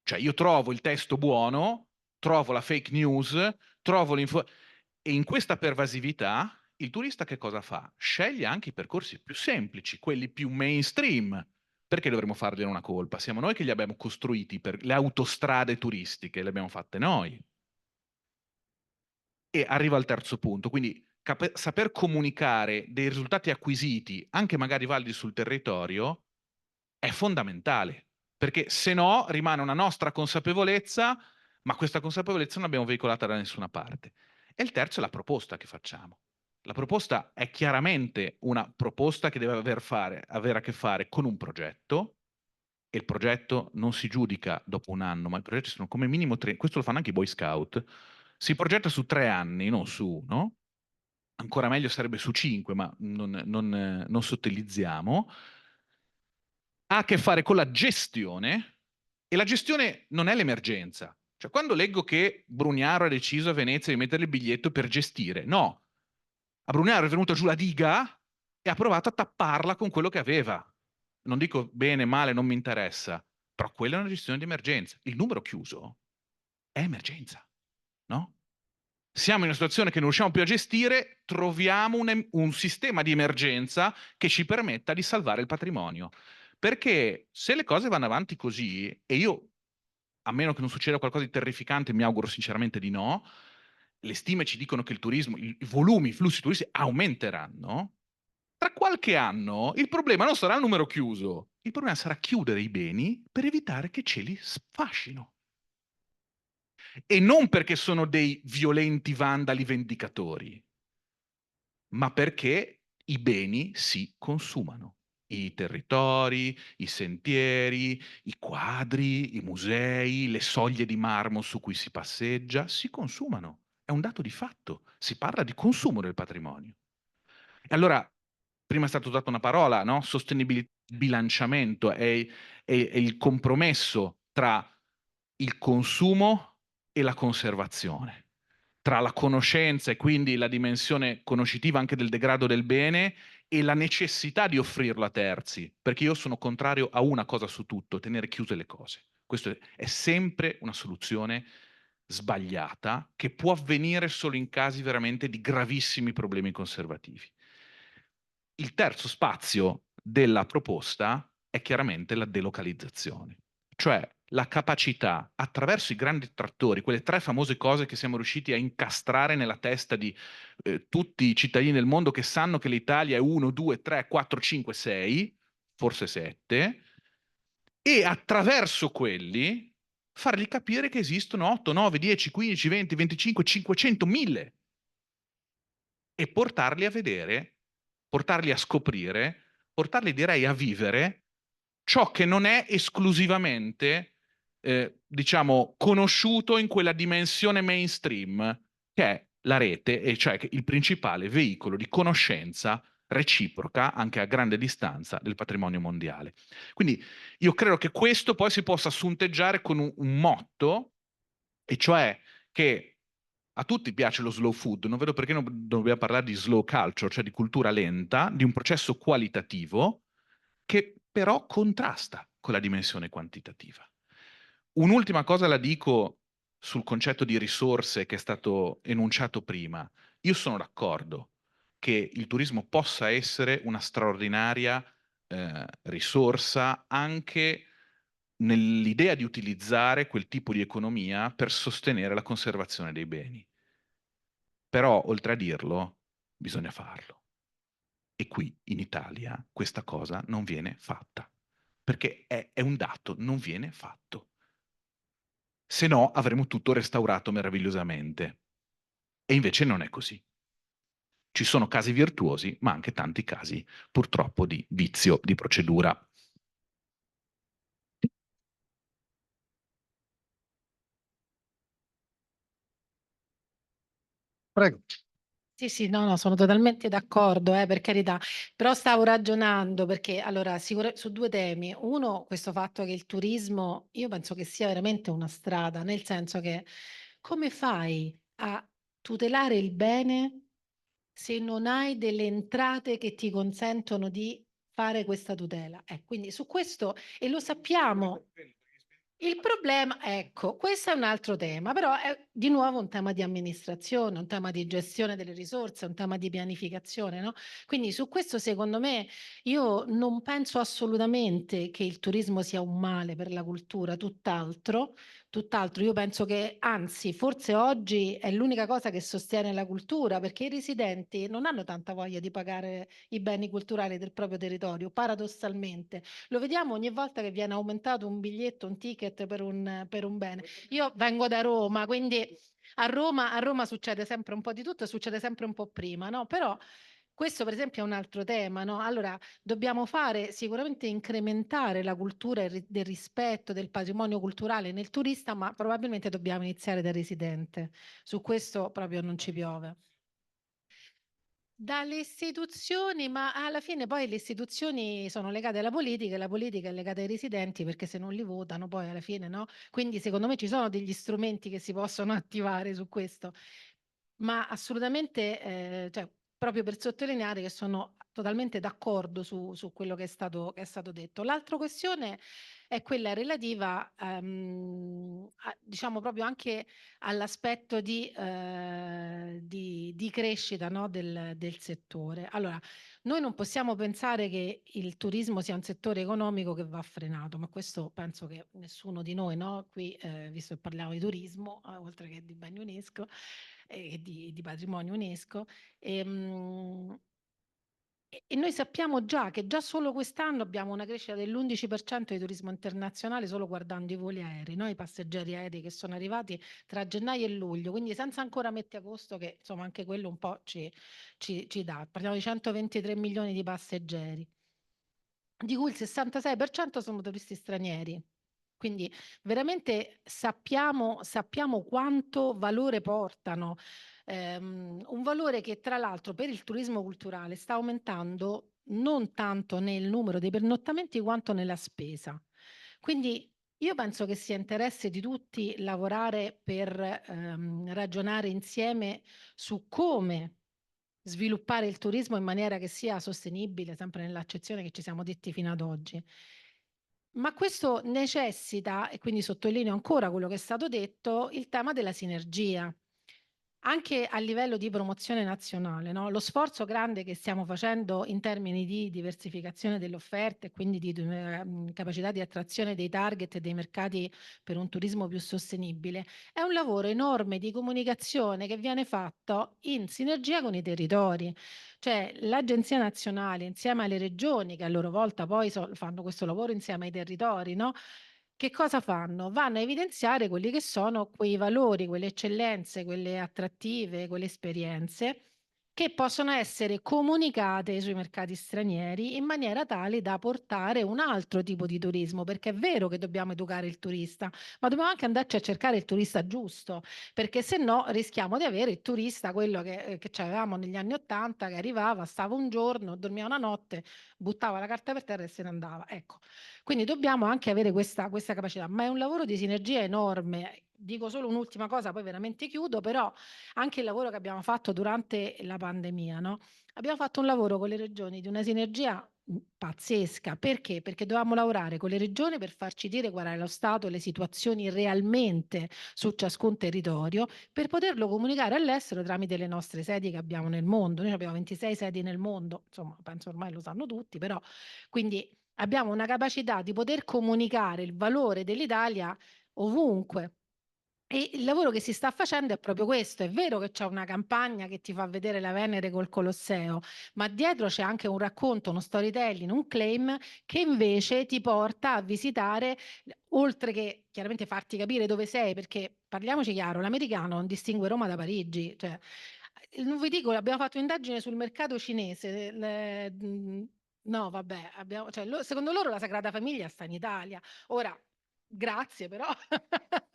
Cioè io trovo il testo buono, trovo la fake news, trovo l'info... E in questa pervasività il turista che cosa fa? Sceglie anche i percorsi più semplici, quelli più mainstream. Perché dovremmo fargliene una colpa? Siamo noi che li abbiamo costruiti, per le autostrade turistiche, le abbiamo fatte noi. E arrivo al terzo punto, quindi saper comunicare dei risultati acquisiti, anche magari validi sul territorio, è fondamentale, perché se no rimane una nostra consapevolezza, ma questa consapevolezza non l'abbiamo veicolata da nessuna parte. E il terzo è la proposta che facciamo. La proposta è chiaramente una proposta che deve avere a che fare con un progetto, e il progetto non si giudica dopo un anno, ma i progetti sono come minimo 3, questo lo fanno anche i Boy Scout, si progetta su 3 anni, non su 1, ancora meglio sarebbe su 5, ma non sottilizziamo, ha a che fare con la gestione, e la gestione non è l'emergenza. Cioè, quando leggo che Brugnaro ha deciso a Venezia di mettere il biglietto per gestire, no. A Brugnaro è venuta giù la diga e ha provato a tapparla con quello che aveva. Non dico bene, male, non mi interessa, però quella è una gestione di emergenza. Il numero chiuso è emergenza, no? Siamo in una situazione che non riusciamo più a gestire, troviamo un sistema di emergenza che ci permetta di salvare il patrimonio. Perché se le cose vanno avanti così, e io, a meno che non succeda qualcosa di terrificante, mi auguro sinceramente di no, le stime ci dicono che il turismo, i volumi, i flussi turistici aumenteranno, tra qualche anno il problema non sarà il numero chiuso, il problema sarà chiudere i beni per evitare che ce li sfascino. E non perché sono dei violenti vandali vendicatori, ma perché i beni si consumano. I territori, i sentieri, i quadri, i musei, le soglie di marmo su cui si passeggia, si consumano. È un dato di fatto. Si parla di consumo del patrimonio. E allora, prima è stata usata una parola, no? Bilanciamento, è il compromesso tra il consumo e la conservazione, tra la conoscenza e quindi la dimensione conoscitiva anche del degrado del bene e la necessità di offrirlo a terzi, perché io sono contrario a una cosa su tutto, tenere chiuse le cose. Questa è sempre una soluzione sbagliata che può avvenire solo in casi veramente di gravissimi problemi conservativi. Il terzo spazio della proposta è chiaramente la delocalizzazione, cioè la capacità attraverso i grandi trattori, quelle 3 famose cose che siamo riusciti a incastrare nella testa di tutti i cittadini del mondo che sanno che l'Italia è 1, 2, 3, 4, 5, 6, forse 7, e attraverso quelli fargli capire che esistono 8, 9, 10, 15, 20, 25, 500, 1000 e portarli a vedere, portarli a scoprire, portarli direi a vivere ciò che non è esclusivamente, diciamo, conosciuto in quella dimensione mainstream che è la rete, e cioè il principale veicolo di conoscenza reciproca, anche a grande distanza, del patrimonio mondiale. Quindi io credo che questo poi si possa sunteggiare con un motto, e cioè che a tutti piace lo slow food, non vedo perché non dobbiamo parlare di slow culture, cioè di cultura lenta, di un processo qualitativo che però contrasta con la dimensione quantitativa. Un'ultima cosa la dico sul concetto di risorse che è stato enunciato prima. Io sono d'accordo che il turismo possa essere una straordinaria risorsa anche nell'idea di utilizzare quel tipo di economia per sostenere la conservazione dei beni. Però, oltre a dirlo, bisogna farlo. E qui in Italia questa cosa non viene fatta, perché è un dato, non viene fatto. Se no avremo tutto restaurato meravigliosamente. E invece non è così. Ci sono casi virtuosi, ma anche tanti casi purtroppo di vizio di procedura. Prego. Sì, sì, no, no, sono totalmente d'accordo, per carità, però stavo ragionando perché allora su 2 temi. Uno, questo fatto che il turismo, io penso che sia veramente una strada, nel senso che come fai a tutelare il bene se non hai delle entrate che ti consentono di fare questa tutela? Quindi su questo, e lo sappiamo. Il problema, ecco, questo è un altro tema, però è di nuovo un tema di amministrazione, un tema di gestione delle risorse, un tema di pianificazione, no? Quindi su questo, secondo me, io non penso assolutamente che il turismo sia un male per la cultura, tutt'altro, tutt'altro. Io penso che, anzi, forse oggi è l'unica cosa che sostiene la cultura, perché i residenti non hanno tanta voglia di pagare i beni culturali del proprio territorio, paradossalmente. Lo vediamo ogni volta che viene aumentato un biglietto, un ticket per un bene. Io vengo da Roma, quindi a Roma succede sempre un po' di tutto, succede sempre un po' prima, no? Però questo per esempio è un altro tema, no? Allora dobbiamo fare sicuramente incrementare la cultura del rispetto del patrimonio culturale nel turista, ma probabilmente dobbiamo iniziare dal residente. Su questo proprio non ci piove. Dalle istituzioni, ma alla fine poi le istituzioni sono legate alla politica e la politica è legata ai residenti perché se non li votano poi alla fine no. Quindi secondo me ci sono degli strumenti che si possono attivare su questo, ma assolutamente, cioè, proprio per sottolineare che sono totalmente d'accordo su quello che è stato detto. L'altra questione è quella relativa, diciamo proprio anche all'aspetto di crescita, no, del settore. Allora, noi non possiamo pensare che il turismo sia un settore economico che va frenato, ma questo penso che nessuno di noi, no, qui, visto che parliamo di turismo, oltre che di beni UNESCO e di patrimonio UNESCO, e noi sappiamo già che già solo quest'anno abbiamo una crescita dell'11% di turismo internazionale solo guardando i voli aerei, no? I passeggeri aerei che sono arrivati tra gennaio e luglio, quindi senza ancora mettere agosto che insomma anche quello un po' ci dà. Parliamo di 123 milioni di passeggeri. di cui il 66% sono turisti stranieri. Quindi veramente sappiamo quanto valore portano, un valore che tra l'altro per il turismo culturale sta aumentando non tanto nel numero dei pernottamenti quanto nella spesa. Quindi io penso che sia interesse di tutti lavorare per ragionare insieme su come sviluppare il turismo in maniera che sia sostenibile, sempre nell'accezione che ci siamo detti fino ad oggi. Ma questo necessita, e quindi sottolineo ancora quello che è stato detto, il tema della sinergia. Anche a livello di promozione nazionale, no? Lo sforzo grande che stiamo facendo in termini di diversificazione delle offerte e quindi di capacità di attrazione dei target e dei mercati per un turismo più sostenibile è un lavoro enorme di comunicazione che viene fatto in sinergia con i territori. Cioè l'Agenzia Nazionale insieme alle regioni, che a loro volta poi fanno questo lavoro insieme ai territori, no? Che cosa fanno? Vanno a evidenziare quelli che sono quei valori, quelle eccellenze, quelle attrattive, quelle esperienze che possono essere comunicate sui mercati stranieri in maniera tale da portare un altro tipo di turismo, perché è vero che dobbiamo educare il turista, ma dobbiamo anche andarci a cercare il turista giusto, perché se no rischiamo di avere il turista, quello che avevamo negli anni '80, che arrivava, stava un giorno, dormiva una notte, buttava la carta per terra e se ne andava. Ecco. Quindi dobbiamo anche avere questa capacità, ma è un lavoro di sinergia enorme. Dico solo un'ultima cosa, poi veramente chiudo, però anche il lavoro che abbiamo fatto durante la pandemia, no? Abbiamo fatto un lavoro con le regioni di una sinergia pazzesca. Perché? Perché dovevamo lavorare con le regioni per farci dire qual è lo stato e le situazioni realmente su ciascun territorio, per poterlo comunicare all'estero tramite le nostre sedi che abbiamo nel mondo. Noi abbiamo 26 sedi nel mondo, insomma, penso ormai lo sanno tutti, però quindi abbiamo una capacità di poter comunicare il valore dell'Italia ovunque. E il lavoro che si sta facendo è proprio questo. È vero che c'è una campagna che ti fa vedere la Venere col Colosseo, ma dietro c'è anche un racconto, uno storytelling, un claim che invece ti porta a visitare, oltre che chiaramente farti capire dove sei, perché parliamoci chiaro, l'americano non distingue Roma da Parigi. Cioè, non vi dico, abbiamo fatto un'indagine sul mercato cinese. No, vabbè, cioè, secondo loro la Sagrada Famiglia sta in Italia. Ora, grazie, però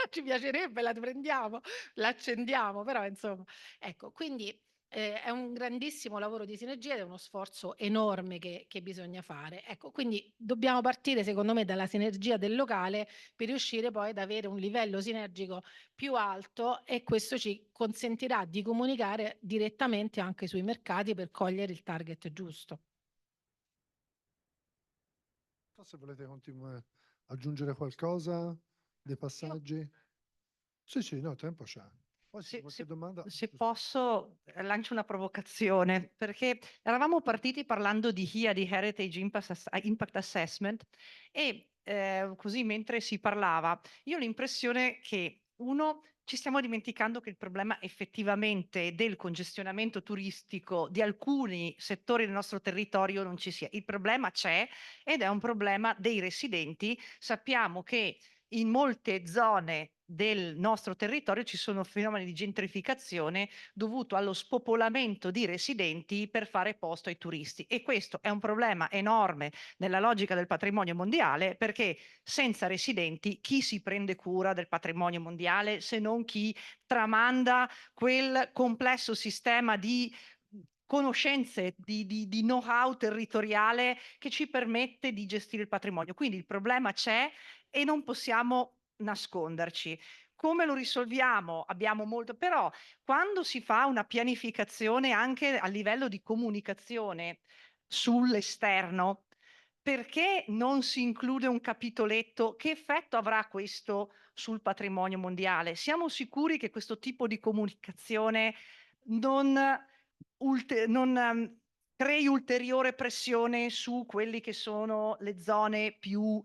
ci piacerebbe, la prendiamo, la accendiamo, però insomma, ecco, quindi è un grandissimo lavoro di sinergia ed è uno sforzo enorme che bisogna fare. Ecco, quindi dobbiamo partire, secondo me, dalla sinergia del locale per riuscire poi ad avere un livello sinergico più alto e questo ci consentirà di comunicare direttamente anche sui mercati per cogliere il target giusto. Non so se volete aggiungere qualcosa, dei passaggi. Sì, sì, no, tempo c'è. Poi se qualche domanda... Se posso, lancio una provocazione, perché eravamo partiti parlando di HIA, di Heritage Impact Assessment, e così mentre si parlava, io ho l'impressione che, uno, ci stiamo dimenticando che il problema effettivamente del congestionamento turistico di alcuni settori del nostro territorio non ci sia. Il problema c'è ed è un problema dei residenti. Sappiamo che in molte zone del nostro territorio ci sono fenomeni di gentrificazione dovuto allo spopolamento di residenti per fare posto ai turisti e questo è un problema enorme nella logica del patrimonio mondiale, perché senza residenti chi si prende cura del patrimonio mondiale se non chi tramanda quel complesso sistema di conoscenze, di know-how territoriale che ci permette di gestire il patrimonio. Quindi il problema c'è e non possiamo nasconderci. Come lo risolviamo? Abbiamo molto, però quando si fa una pianificazione anche a livello di comunicazione sull'esterno, perché non si include un capitoletto? Che effetto avrà questo sul patrimonio mondiale? Siamo sicuri che questo tipo di comunicazione non, crei ulteriore pressione su quelli che sono le zone più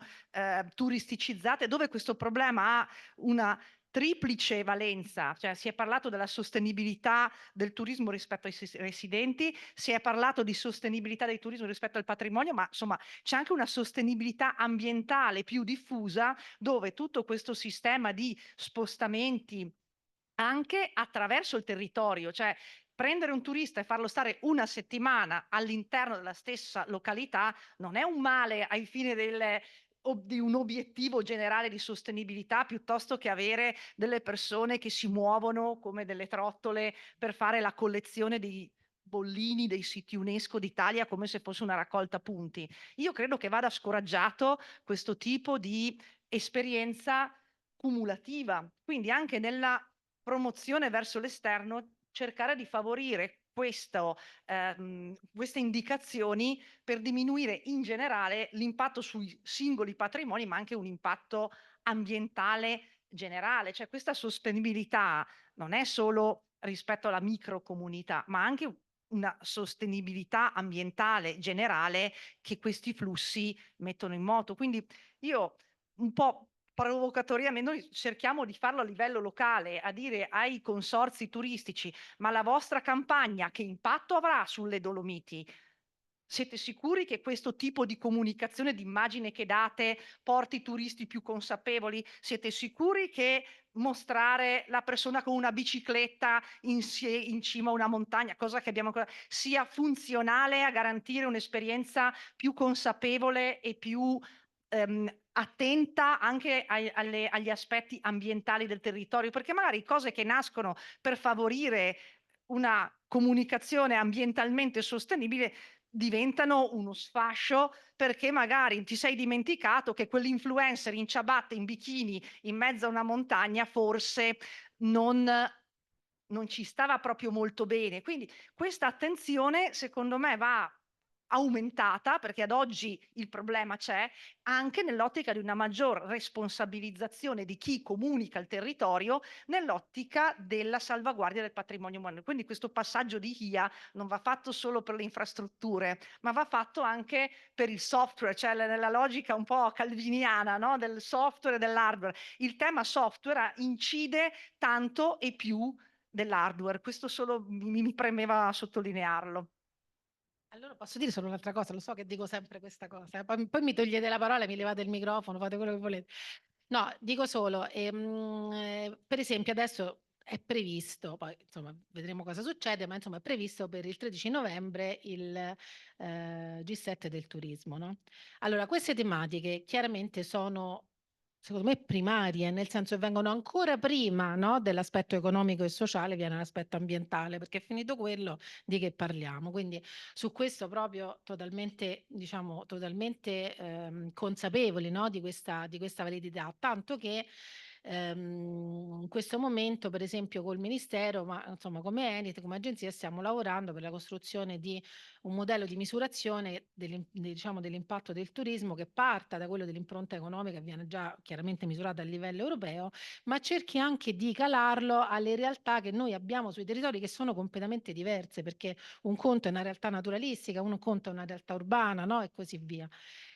turisticizzate, dove questo problema ha una triplice valenza, cioè si è parlato della sostenibilità del turismo rispetto ai residenti, si è parlato di sostenibilità del turismo rispetto al patrimonio, ma insomma c'è anche una sostenibilità ambientale più diffusa dove tutto questo sistema di spostamenti anche attraverso il territorio, cioè prendere un turista e farlo stare una settimana all'interno della stessa località non è un male ai fini di un obiettivo generale di sostenibilità, piuttosto che avere delle persone che si muovono come delle trottole per fare la collezione dei bollini dei siti UNESCO d'Italia come se fosse una raccolta punti. Io credo che vada scoraggiato questo tipo di esperienza cumulativa, quindi anche nella promozione verso l'esterno cercare di favorire queste indicazioni per diminuire in generale l'impatto sui singoli patrimoni, ma anche un impatto ambientale generale. Cioè questa sostenibilità non è solo rispetto alla microcomunità, ma anche una sostenibilità ambientale generale che questi flussi mettono in moto. Quindi io un po' provocatoriamente, noi cerchiamo di farlo a livello locale, a dire ai consorzi turistici, ma la vostra campagna che impatto avrà sulle Dolomiti? Siete sicuri che questo tipo di comunicazione, di immagine che date porti i turisti più consapevoli? Siete sicuri che mostrare la persona con una bicicletta in cima a una montagna, cosa che abbiamo ancora, sia funzionale a garantire un'esperienza più consapevole e più attenta anche agli aspetti ambientali del territorio? Perché magari cose che nascono per favorire una comunicazione ambientalmente sostenibile diventano uno sfascio perché magari ti sei dimenticato che quell'influencer in ciabatte, in bikini, in mezzo a una montagna forse non ci stava proprio molto bene. Quindi questa attenzione secondo me va aumentata, perché ad oggi il problema c'è, anche nell'ottica di una maggior responsabilizzazione di chi comunica il territorio nell'ottica della salvaguardia del patrimonio umano. Quindi questo passaggio di IA non va fatto solo per le infrastrutture, ma va fatto anche per il software, cioè nella logica un po' calviniana, no? Del software e dell'hardware. Il tema software incide tanto e più dell'hardware, questo solo mi premeva sottolinearlo. Allora posso dire solo un'altra cosa, lo so che dico sempre questa cosa, poi mi togliete la parola, mi levate il microfono, fate quello che volete. No, dico solo, per esempio adesso è previsto, poi insomma vedremo cosa succede, ma insomma è previsto per il 13 novembre il G7 del turismo, no? Allora, queste tematiche chiaramente sono, secondo me, primarie, nel senso che vengono ancora prima, no, dell'aspetto economico e sociale, viene l'aspetto ambientale, perché finito quello di che parliamo. Quindi su questo proprio totalmente, diciamo, totalmente consapevoli, no, di questa validità, tanto che in questo momento, per esempio, col Ministero, ma insomma come Enit, come agenzia, stiamo lavorando per la costruzione di un modello di misurazione diciamo, dell'impatto del turismo che parta da quello dell'impronta economica, che viene già chiaramente misurata a livello europeo, ma cerchi anche di calarlo alle realtà che noi abbiamo sui territori, che sono completamente diverse, perché un conto è una realtà naturalistica, un conto è una realtà urbana, no? E così via.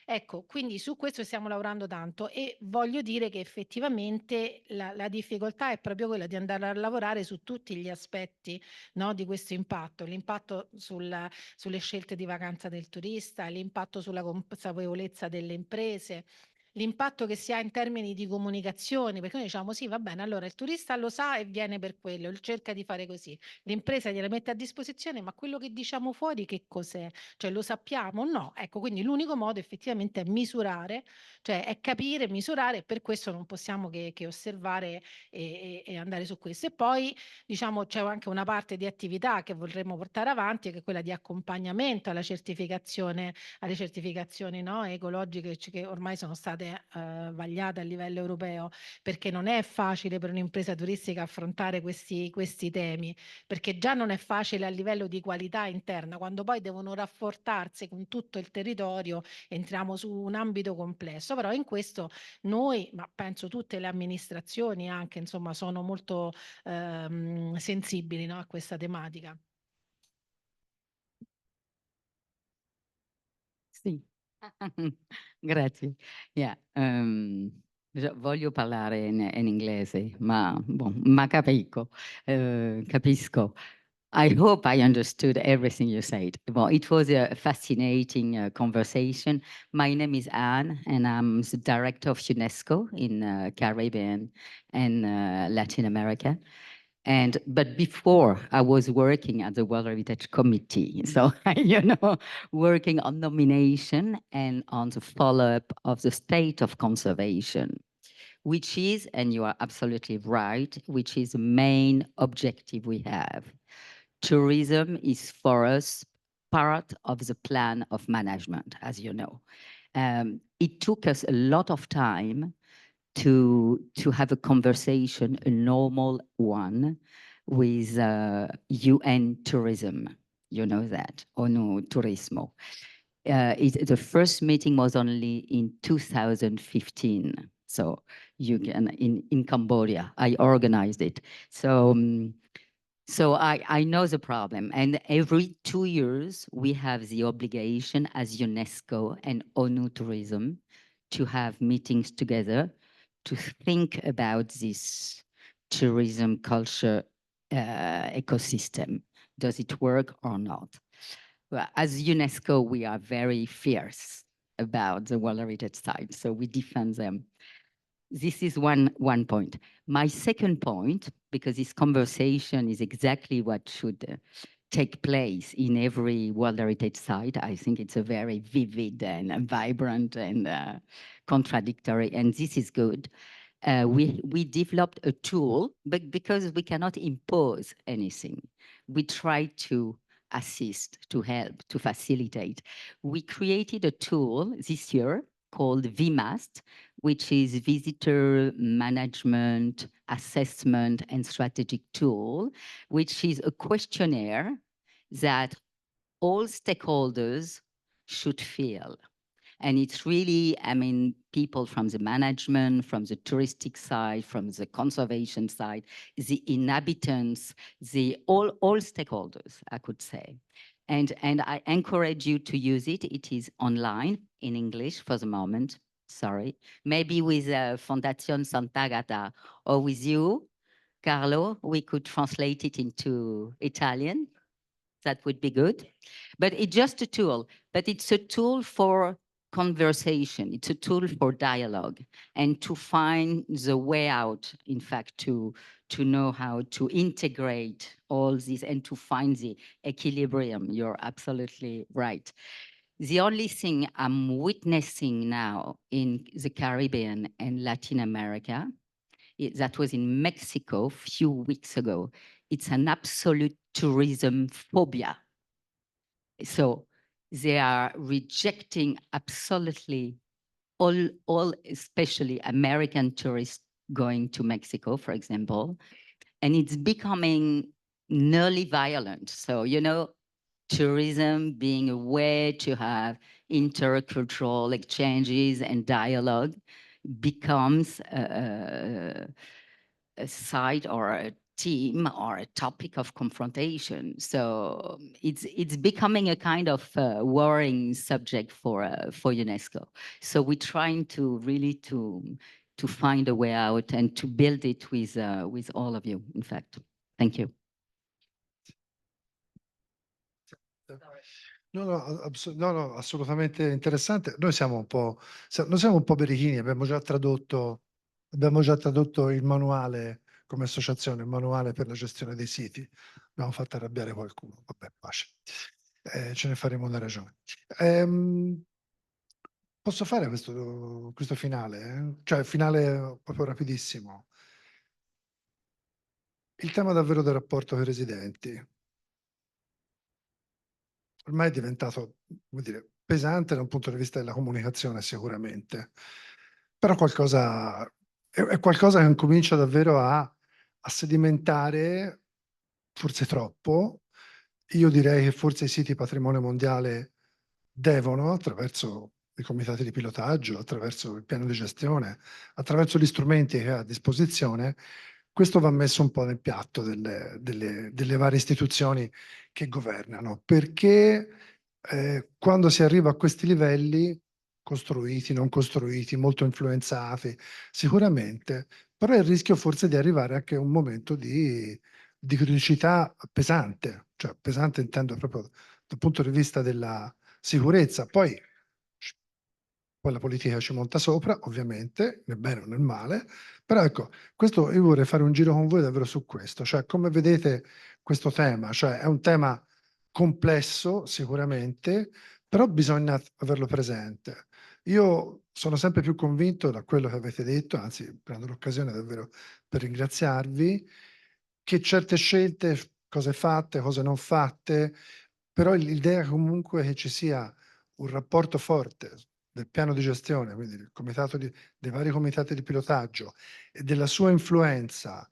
Ecco, quindi su questo stiamo lavorando tanto e voglio dire che effettivamente la difficoltà è proprio quella di andare a lavorare su tutti gli aspetti, no, di questo impatto, l'impatto sulle scelte di vacanza del turista, l'impatto sulla consapevolezza delle imprese, l'impatto che si ha in termini di comunicazione, perché noi diciamo sì, va bene, allora il turista lo sa e viene per quello, cerca di fare così, l'impresa gliela mette a disposizione, ma quello che diciamo fuori che cos'è? Cioè lo sappiamo? No, ecco, quindi l'unico modo effettivamente è misurare, cioè è capire, misurare, e per questo non possiamo che osservare e andare su questo. E poi diciamo c'è anche una parte di attività che vorremmo portare avanti, che è quella di accompagnamento alla certificazione, alle certificazioni, no, ecologiche che ormai sono state vagliate a livello europeo, perché non è facile per un'impresa turistica affrontare questi temi, perché già non è facile a livello di qualità interna, quando poi devono rafforzarsi con tutto il territorio, entriamo su un ambito complesso, però in questo noi, ma penso tutte le amministrazioni anche, insomma, sono molto sensibili, no, a questa tematica. Sì, grazie. Yeah, voglio parlare in inglese, ma capisco. I hope I understood everything you said. Well, it was a fascinating conversation. My name is Anne, and I'm the director of UNESCO in Caribbean and Latin America. But before I was working at the World Heritage Committee, so working on nomination and on the follow-up of the state of conservation, which is, and you are absolutely right, which is the main objective we have. Tourism is for us part of the plan of management, as you know. It took us a lot of time to have a conversation, a normal one, with UN tourism. You know that, ONU Turismo. The first meeting was only in 2015. So you can, in Cambodia, I organized it. So I know the problem. And every 2 years, we have the obligation as UNESCO and ONU Tourism to have meetings together to think about this tourism culture ecosystem. Does it work or not? Well, as UNESCO, we are very fierce about the World Heritage Sites, so we defend them. This is one point. My second point, because this conversation is exactly what should take place in every World Heritage Site. I think it's a very vivid and vibrant and contradictory, and this is good. We developed a tool, but because we cannot impose anything, we try to assist, to help, to facilitate. We created a tool this year called VMAST, which is Visitor Management, Assessment, and Strategic Tool, which is a questionnaire that all stakeholders should fill. And it's really, I mean, people from the management, from the touristic side, from the conservation side, the inhabitants, all stakeholders, I could say. And I encourage you to use it. It is online in English for the moment. Sorry. Maybe with Fondazione Sant'Agata or with you, Carlo, we could translate it into Italian. That would be good. But it's just a tool. But it's a tool for conversation. It's a tool for dialogue and to find the way out, in fact, to know how to integrate all this and to find the equilibrium. You're absolutely right. The only thing I'm witnessing now in the Caribbean and Latin America, that was in Mexico a few weeks ago, it's an absolute tourism phobia. So they are rejecting absolutely all especially American tourists going to Mexico, for example, and it's becoming nearly violent. So, tourism being a way to have intercultural exchanges and dialogue becomes a side or a theme or a topic of confrontation. So it's becoming a kind of worrying subject for UNESCO. So we're trying to really to find a way out and to build it with all of you, in fact. Thank you. No, assolutamente interessante. Noi siamo un po' berichini, abbiamo già tradotto il manuale come associazione, il manuale per la gestione dei siti. Abbiamo fatto arrabbiare qualcuno, vabbè, pace. Ce ne faremo una ragione. Posso fare questo finale? Cioè, finale proprio rapidissimo. Il tema davvero del rapporto con i residenti. Ormai è diventato, come dire, pesante da un punto di vista della comunicazione sicuramente, però è qualcosa che comincia davvero a sedimentare, forse troppo. Io direi che forse i siti patrimonio mondiale devono, attraverso i comitati di pilotaggio, attraverso il piano di gestione, attraverso gli strumenti che ha a disposizione, questo va messo un po' nel piatto delle varie istituzioni che governano, perché quando si arriva a questi livelli, costruiti, non costruiti, molto influenzati, sicuramente, però è il rischio forse di arrivare anche a un momento di criticità pesante, cioè pesante intendo proprio dal punto di vista della sicurezza. Poi poi la politica ci monta sopra, ovviamente, nel bene o nel male, però ecco, questo io vorrei fare un giro con voi davvero su questo, cioè come vedete questo tema, cioè è un tema complesso sicuramente, però bisogna averlo presente. Io sono sempre più convinto da quello che avete detto, anzi prendo l'occasione davvero per ringraziarvi, che certe scelte, cose fatte, cose non fatte, però l'idea comunque che ci sia un rapporto forte del piano di gestione, quindi dei vari comitati di pilotaggio e della sua influenza,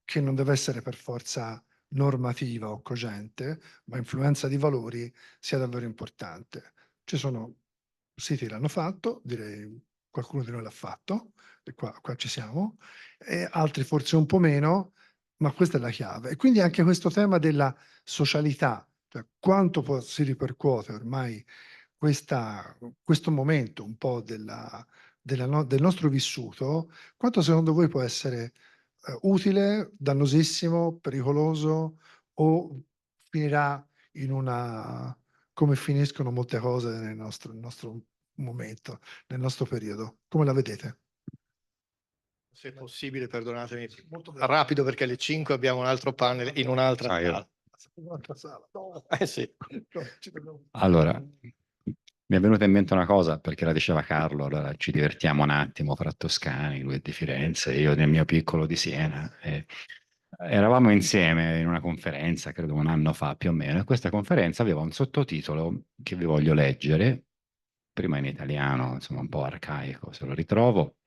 che non deve essere per forza normativa o cogente, ma influenza di valori, sia davvero importante. Ci sono siti che l'hanno fatto, direi qualcuno di noi l'ha fatto, e qua ci siamo, e altri forse un po' meno, ma questa è la chiave. E quindi anche questo tema della socialità, cioè quanto si ripercuote ormai questo momento un po' del nostro vissuto, quanto secondo voi può essere utile, dannosissimo, pericoloso o finirà in una, come finiscono molte cose nel nostro momento, nel nostro periodo? Come la vedete? Se possibile, perdonatemi, Molto rapido perché alle 5 abbiamo un altro panel in un'altra sala. un'altra sala. Sì. Allora, mi è venuta in mente una cosa, perché la diceva Carlo, allora ci divertiamo un attimo fra toscani, lui è di Firenze, io nel mio piccolo di Siena. Eravamo insieme in una conferenza, credo un anno fa più o meno, e questa conferenza aveva un sottotitolo che vi voglio leggere, prima in italiano, insomma un po' arcaico, se lo ritrovo.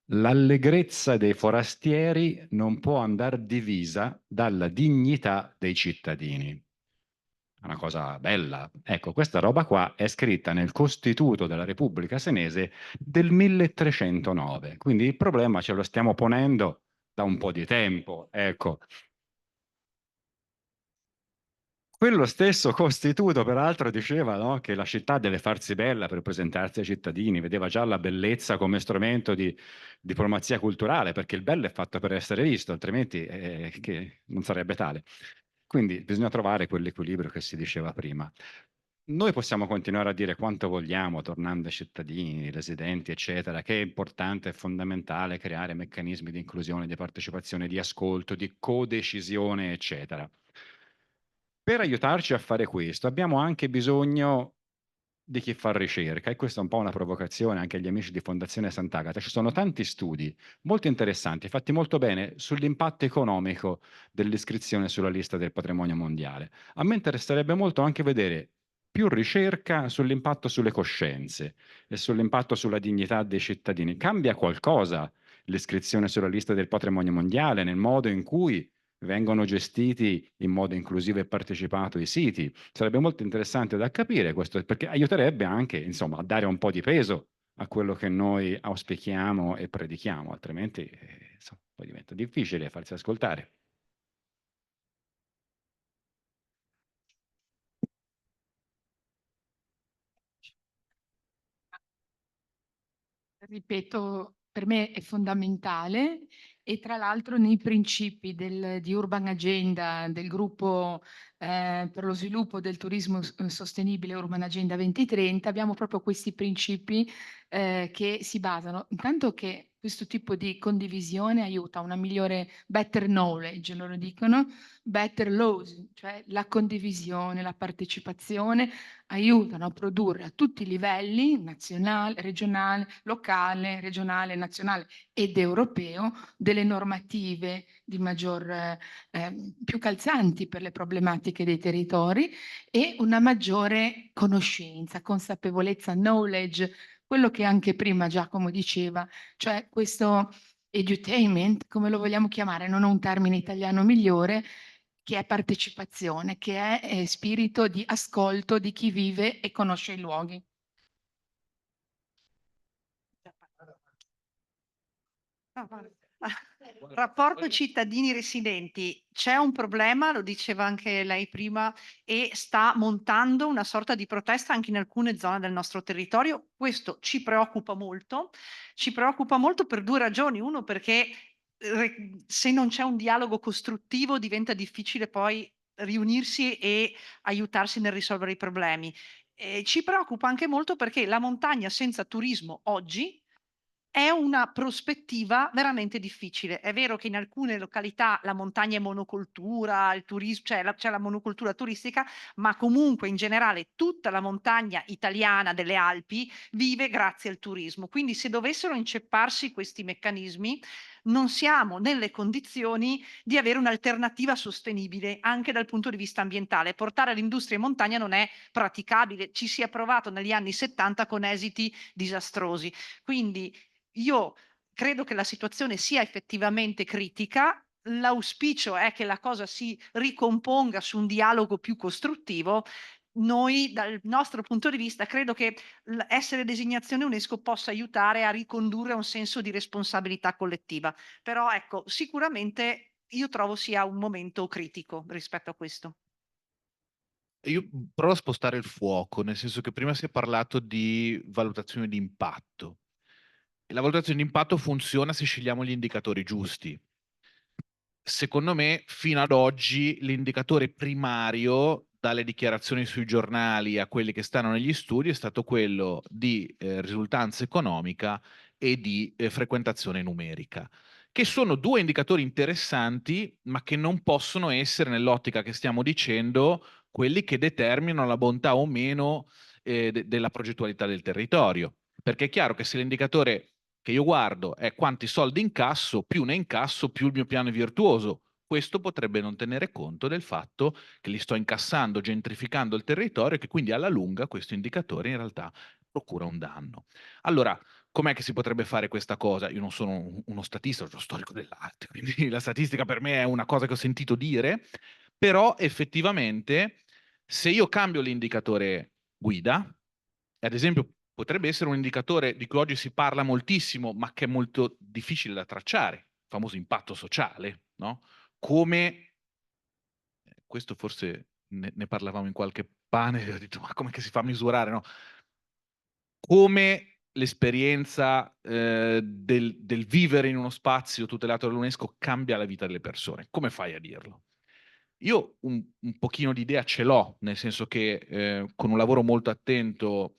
L'allegrezza dei forastieri non può andare divisa dalla dignità dei cittadini. È una cosa bella. Ecco, questa roba qua è scritta nel Costituto della Repubblica Senese del 1309, quindi il problema ce lo stiamo ponendo da un po' di tempo, ecco. Quello stesso Costituto, peraltro, diceva, no, che la città deve farsi bella per presentarsi ai cittadini, vedeva già la bellezza come strumento di diplomazia culturale, perché il bello è fatto per essere visto, altrimenti che non sarebbe tale. Quindi bisogna trovare quell'equilibrio che si diceva prima. Noi possiamo continuare a dire quanto vogliamo, tornando ai cittadini, residenti, eccetera, che è importante e fondamentale creare meccanismi di inclusione, di partecipazione, di ascolto, di codecisione, eccetera. Per aiutarci a fare questo abbiamo anche bisogno di chi fa ricerca, e questa è un po' una provocazione anche agli amici di Fondazione Sant'Agata. Ci sono tanti studi molto interessanti, fatti molto bene, sull'impatto economico dell'iscrizione sulla lista del patrimonio mondiale. A me interesserebbe molto anche vedere più ricerca sull'impatto sulle coscienze e sull'impatto sulla dignità dei cittadini. Cambia qualcosa l'iscrizione sulla lista del patrimonio mondiale nel modo in cui vengono gestiti in modo inclusivo e partecipato i siti? Sarebbe molto interessante da capire questo, perché aiuterebbe anche, insomma, a dare un po' di peso a quello che noi auspichiamo e predichiamo, altrimenti insomma, poi diventa difficile farsi ascoltare. Ripeto, per me è fondamentale, e tra l'altro nei principi di Urban Agenda del gruppo per lo sviluppo del turismo sostenibile Urban Agenda 2030 abbiamo proprio questi principi che si basano intanto che questo tipo di condivisione aiuta a una migliore, better knowledge, loro dicono, better laws, cioè la condivisione, la partecipazione aiutano a produrre a tutti i livelli, nazionale, regionale, locale, regionale, nazionale ed europeo, delle normative di più calzanti per le problematiche dei territori e una maggiore conoscenza, consapevolezza, knowledge, quello che anche prima Giacomo diceva, cioè questo edutainment, come lo vogliamo chiamare, non ho un termine italiano migliore, che è partecipazione, che è spirito di ascolto di chi vive e conosce i luoghi. Rapporto cittadini residenti, c'è un problema, lo diceva anche lei prima, e sta montando una sorta di protesta anche in alcune zone del nostro territorio. Questo ci preoccupa molto per due ragioni. Uno, perché se non c'è un dialogo costruttivo diventa difficile poi riunirsi e aiutarsi nel risolvere i problemi. Ci preoccupa anche molto perché la montagna senza turismo oggi è una prospettiva veramente difficile. È vero che in alcune località la montagna è monocoltura, il c'è la monocultura turistica, ma comunque in generale tutta la montagna italiana delle Alpi vive grazie al turismo. Quindi se dovessero incepparsi questi meccanismi, non siamo nelle condizioni di avere un'alternativa sostenibile anche dal punto di vista ambientale. Portare l'industria in montagna non è praticabile, ci si è provato negli anni 70 con esiti disastrosi. Quindi io credo che la situazione sia effettivamente critica. L'auspicio è che la cosa si ricomponga su un dialogo più costruttivo. Noi, dal nostro punto di vista, credo che essere designazione UNESCO possa aiutare a ricondurre a un senso di responsabilità collettiva. Però ecco, sicuramente io trovo sia un momento critico rispetto a questo. Io provo a spostare il fuoco, nel senso che prima si è parlato di valutazione di impatto. E la valutazione di impatto funziona se scegliamo gli indicatori giusti. Secondo me, fino ad oggi, l'indicatore primario, dalle dichiarazioni sui giornali a quelli che stanno negli studi, è stato quello di risultanza economica e di frequentazione numerica, che sono due indicatori interessanti, ma che non possono essere, nell'ottica che stiamo dicendo, quelli che determinano la bontà o meno della progettualità del territorio. Perché è chiaro che se l'indicatore che io guardo è quanti soldi incasso, più ne incasso, più il mio piano è virtuoso. Questo potrebbe non tenere conto del fatto che li sto incassando, gentrificando il territorio e che quindi alla lunga questo indicatore in realtà procura un danno. Allora, com'è che si potrebbe fare questa cosa? Io non sono uno statista, sono uno storico dell'arte, quindi la statistica per me è una cosa che ho sentito dire, però effettivamente se io cambio l'indicatore guida, ad esempio potrebbe essere un indicatore di cui oggi si parla moltissimo, ma che è molto difficile da tracciare, il famoso impatto sociale, no? Come, questo forse ne parlavamo in qualche panel, ho detto, ma come che si fa a misurare, no? Come l'esperienza del vivere in uno spazio tutelato dall'UNESCO cambia la vita delle persone. Come fai a dirlo? Io un pochino di idea ce l'ho, nel senso che con un lavoro molto attento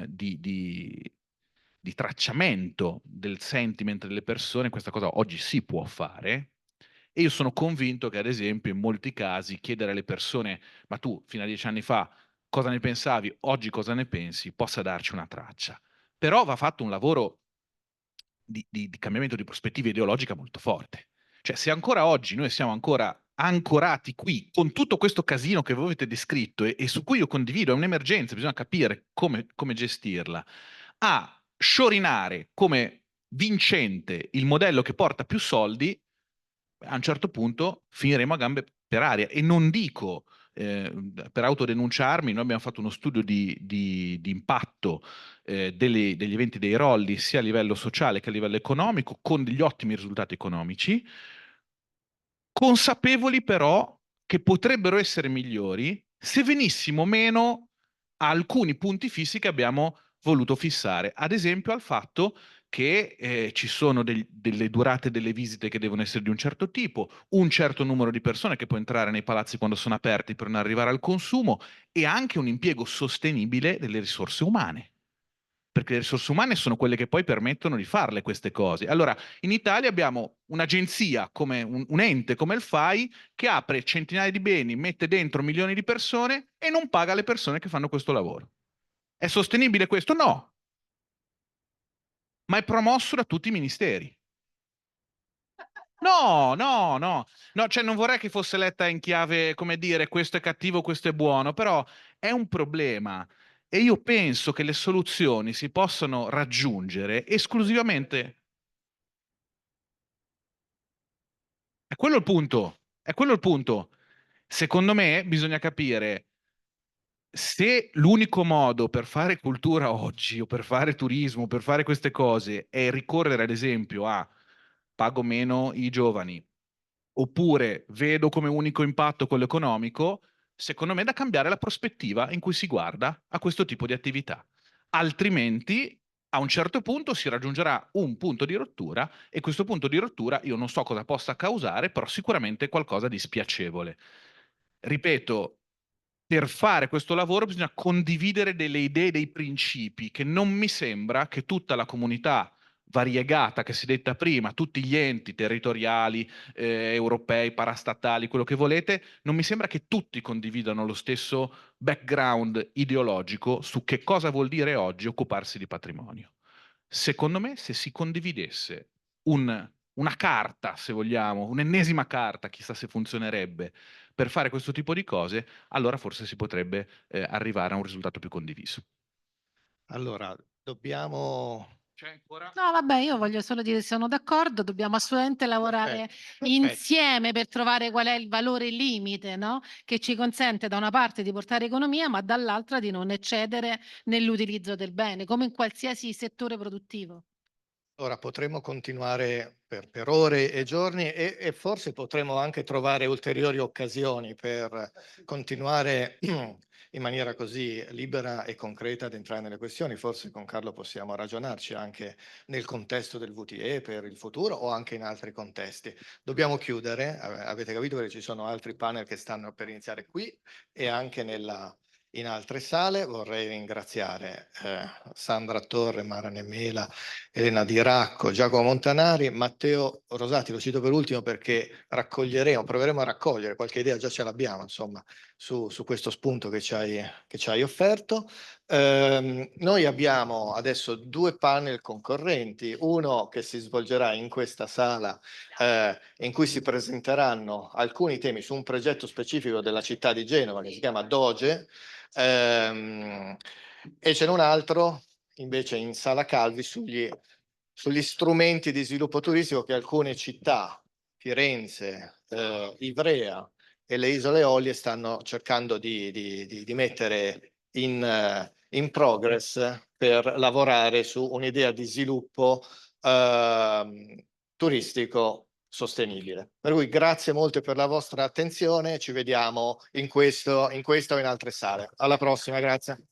di tracciamento del sentiment delle persone, questa cosa oggi si può fare. E io sono convinto che, ad esempio, in molti casi chiedere alle persone, ma tu fino a 10 anni fa cosa ne pensavi, oggi cosa ne pensi, possa darci una traccia. Però va fatto un lavoro di cambiamento di prospettiva ideologica molto forte. Cioè, se ancora oggi noi siamo ancora ancorati qui con tutto questo casino che voi avete descritto e su cui io condivido, è un'emergenza, bisogna capire come gestirla, a sciorinare come vincente il modello che porta più soldi, a un certo punto finiremo a gambe per aria. E non dico per autodenunciarmi, noi abbiamo fatto uno studio di impatto degli eventi dei rolli sia a livello sociale che a livello economico, con degli ottimi risultati economici, consapevoli però che potrebbero essere migliori se venissimo meno a alcuni punti fissi che abbiamo voluto fissare, ad esempio al fatto che ci sono delle durate delle visite che devono essere di un certo tipo, un certo numero di persone che può entrare nei palazzi quando sono aperti per non arrivare al consumo e anche un impiego sostenibile delle risorse umane. Perché le risorse umane sono quelle che poi permettono di farle queste cose. Allora, in Italia abbiamo un'agenzia, come un ente come il FAI, che apre centinaia di beni, mette dentro milioni di persone e non paga le persone che fanno questo lavoro. È sostenibile questo? No, ma è promosso da tutti i ministeri. No, no, no, no, cioè non vorrei che fosse letta in chiave, come dire, questo è cattivo, questo è buono, però è un problema e io penso che le soluzioni si possano raggiungere esclusivamente. È quello il punto, è quello il punto. Secondo me bisogna capire se l'unico modo per fare cultura oggi o per fare turismo, per fare queste cose è ricorrere ad esempio a pago meno i giovani oppure vedo come unico impatto quello economico, secondo me è da cambiare la prospettiva in cui si guarda a questo tipo di attività. Altrimenti a un certo punto si raggiungerà un punto di rottura e questo punto di rottura io non so cosa possa causare, però sicuramente è qualcosa di spiacevole. Ripeto, per fare questo lavoro bisogna condividere delle idee, dei principi, che non mi sembra che tutta la comunità variegata che si è detta prima, tutti gli enti territoriali, europei, parastatali, quello che volete, non mi sembra che tutti condividano lo stesso background ideologico su che cosa vuol dire oggi occuparsi di patrimonio. Secondo me, se si condividesse una carta, se vogliamo, un'ennesima carta, chissà se funzionerebbe, per fare questo tipo di cose, allora forse si potrebbe arrivare a un risultato più condiviso. Allora, dobbiamo... C'è ancora? No, vabbè, io voglio solo dire che sono d'accordo, dobbiamo assolutamente lavorare insieme per trovare qual è il valore limite, no? Che ci consente da una parte di portare economia, ma dall'altra di non eccedere nell'utilizzo del bene, come in qualsiasi settore produttivo. Ora potremmo continuare per ore e giorni e forse potremmo anche trovare ulteriori occasioni per continuare in maniera così libera e concreta ad entrare nelle questioni. Forse con Carlo possiamo ragionarci anche nel contesto del VTE per il futuro o anche in altri contesti. Dobbiamo chiudere, avete capito, perché ci sono altri panel che stanno per iniziare qui e anche in altre sale. Vorrei ringraziare Sandra Torre, Mara Nemela, Elena Di Racco, Giacomo Montanari, Matteo Rosati, lo cito per ultimo perché proveremo a raccogliere qualche idea, già ce l'abbiamo insomma, su questo spunto che ci hai offerto. Noi abbiamo adesso 2 panel concorrenti, uno che si svolgerà in questa sala in cui si presenteranno alcuni temi su un progetto specifico della città di Genova che si chiama Doge, e c'è un altro invece in Sala Calvi sugli strumenti di sviluppo turistico che alcune città, Firenze, Ivrea e le Isole Eolie, stanno cercando di mettere in progress per lavorare su un'idea di sviluppo turistico sostenibile. Per cui grazie molte per la vostra attenzione, ci vediamo in questo o in altre sale. Alla prossima, grazie.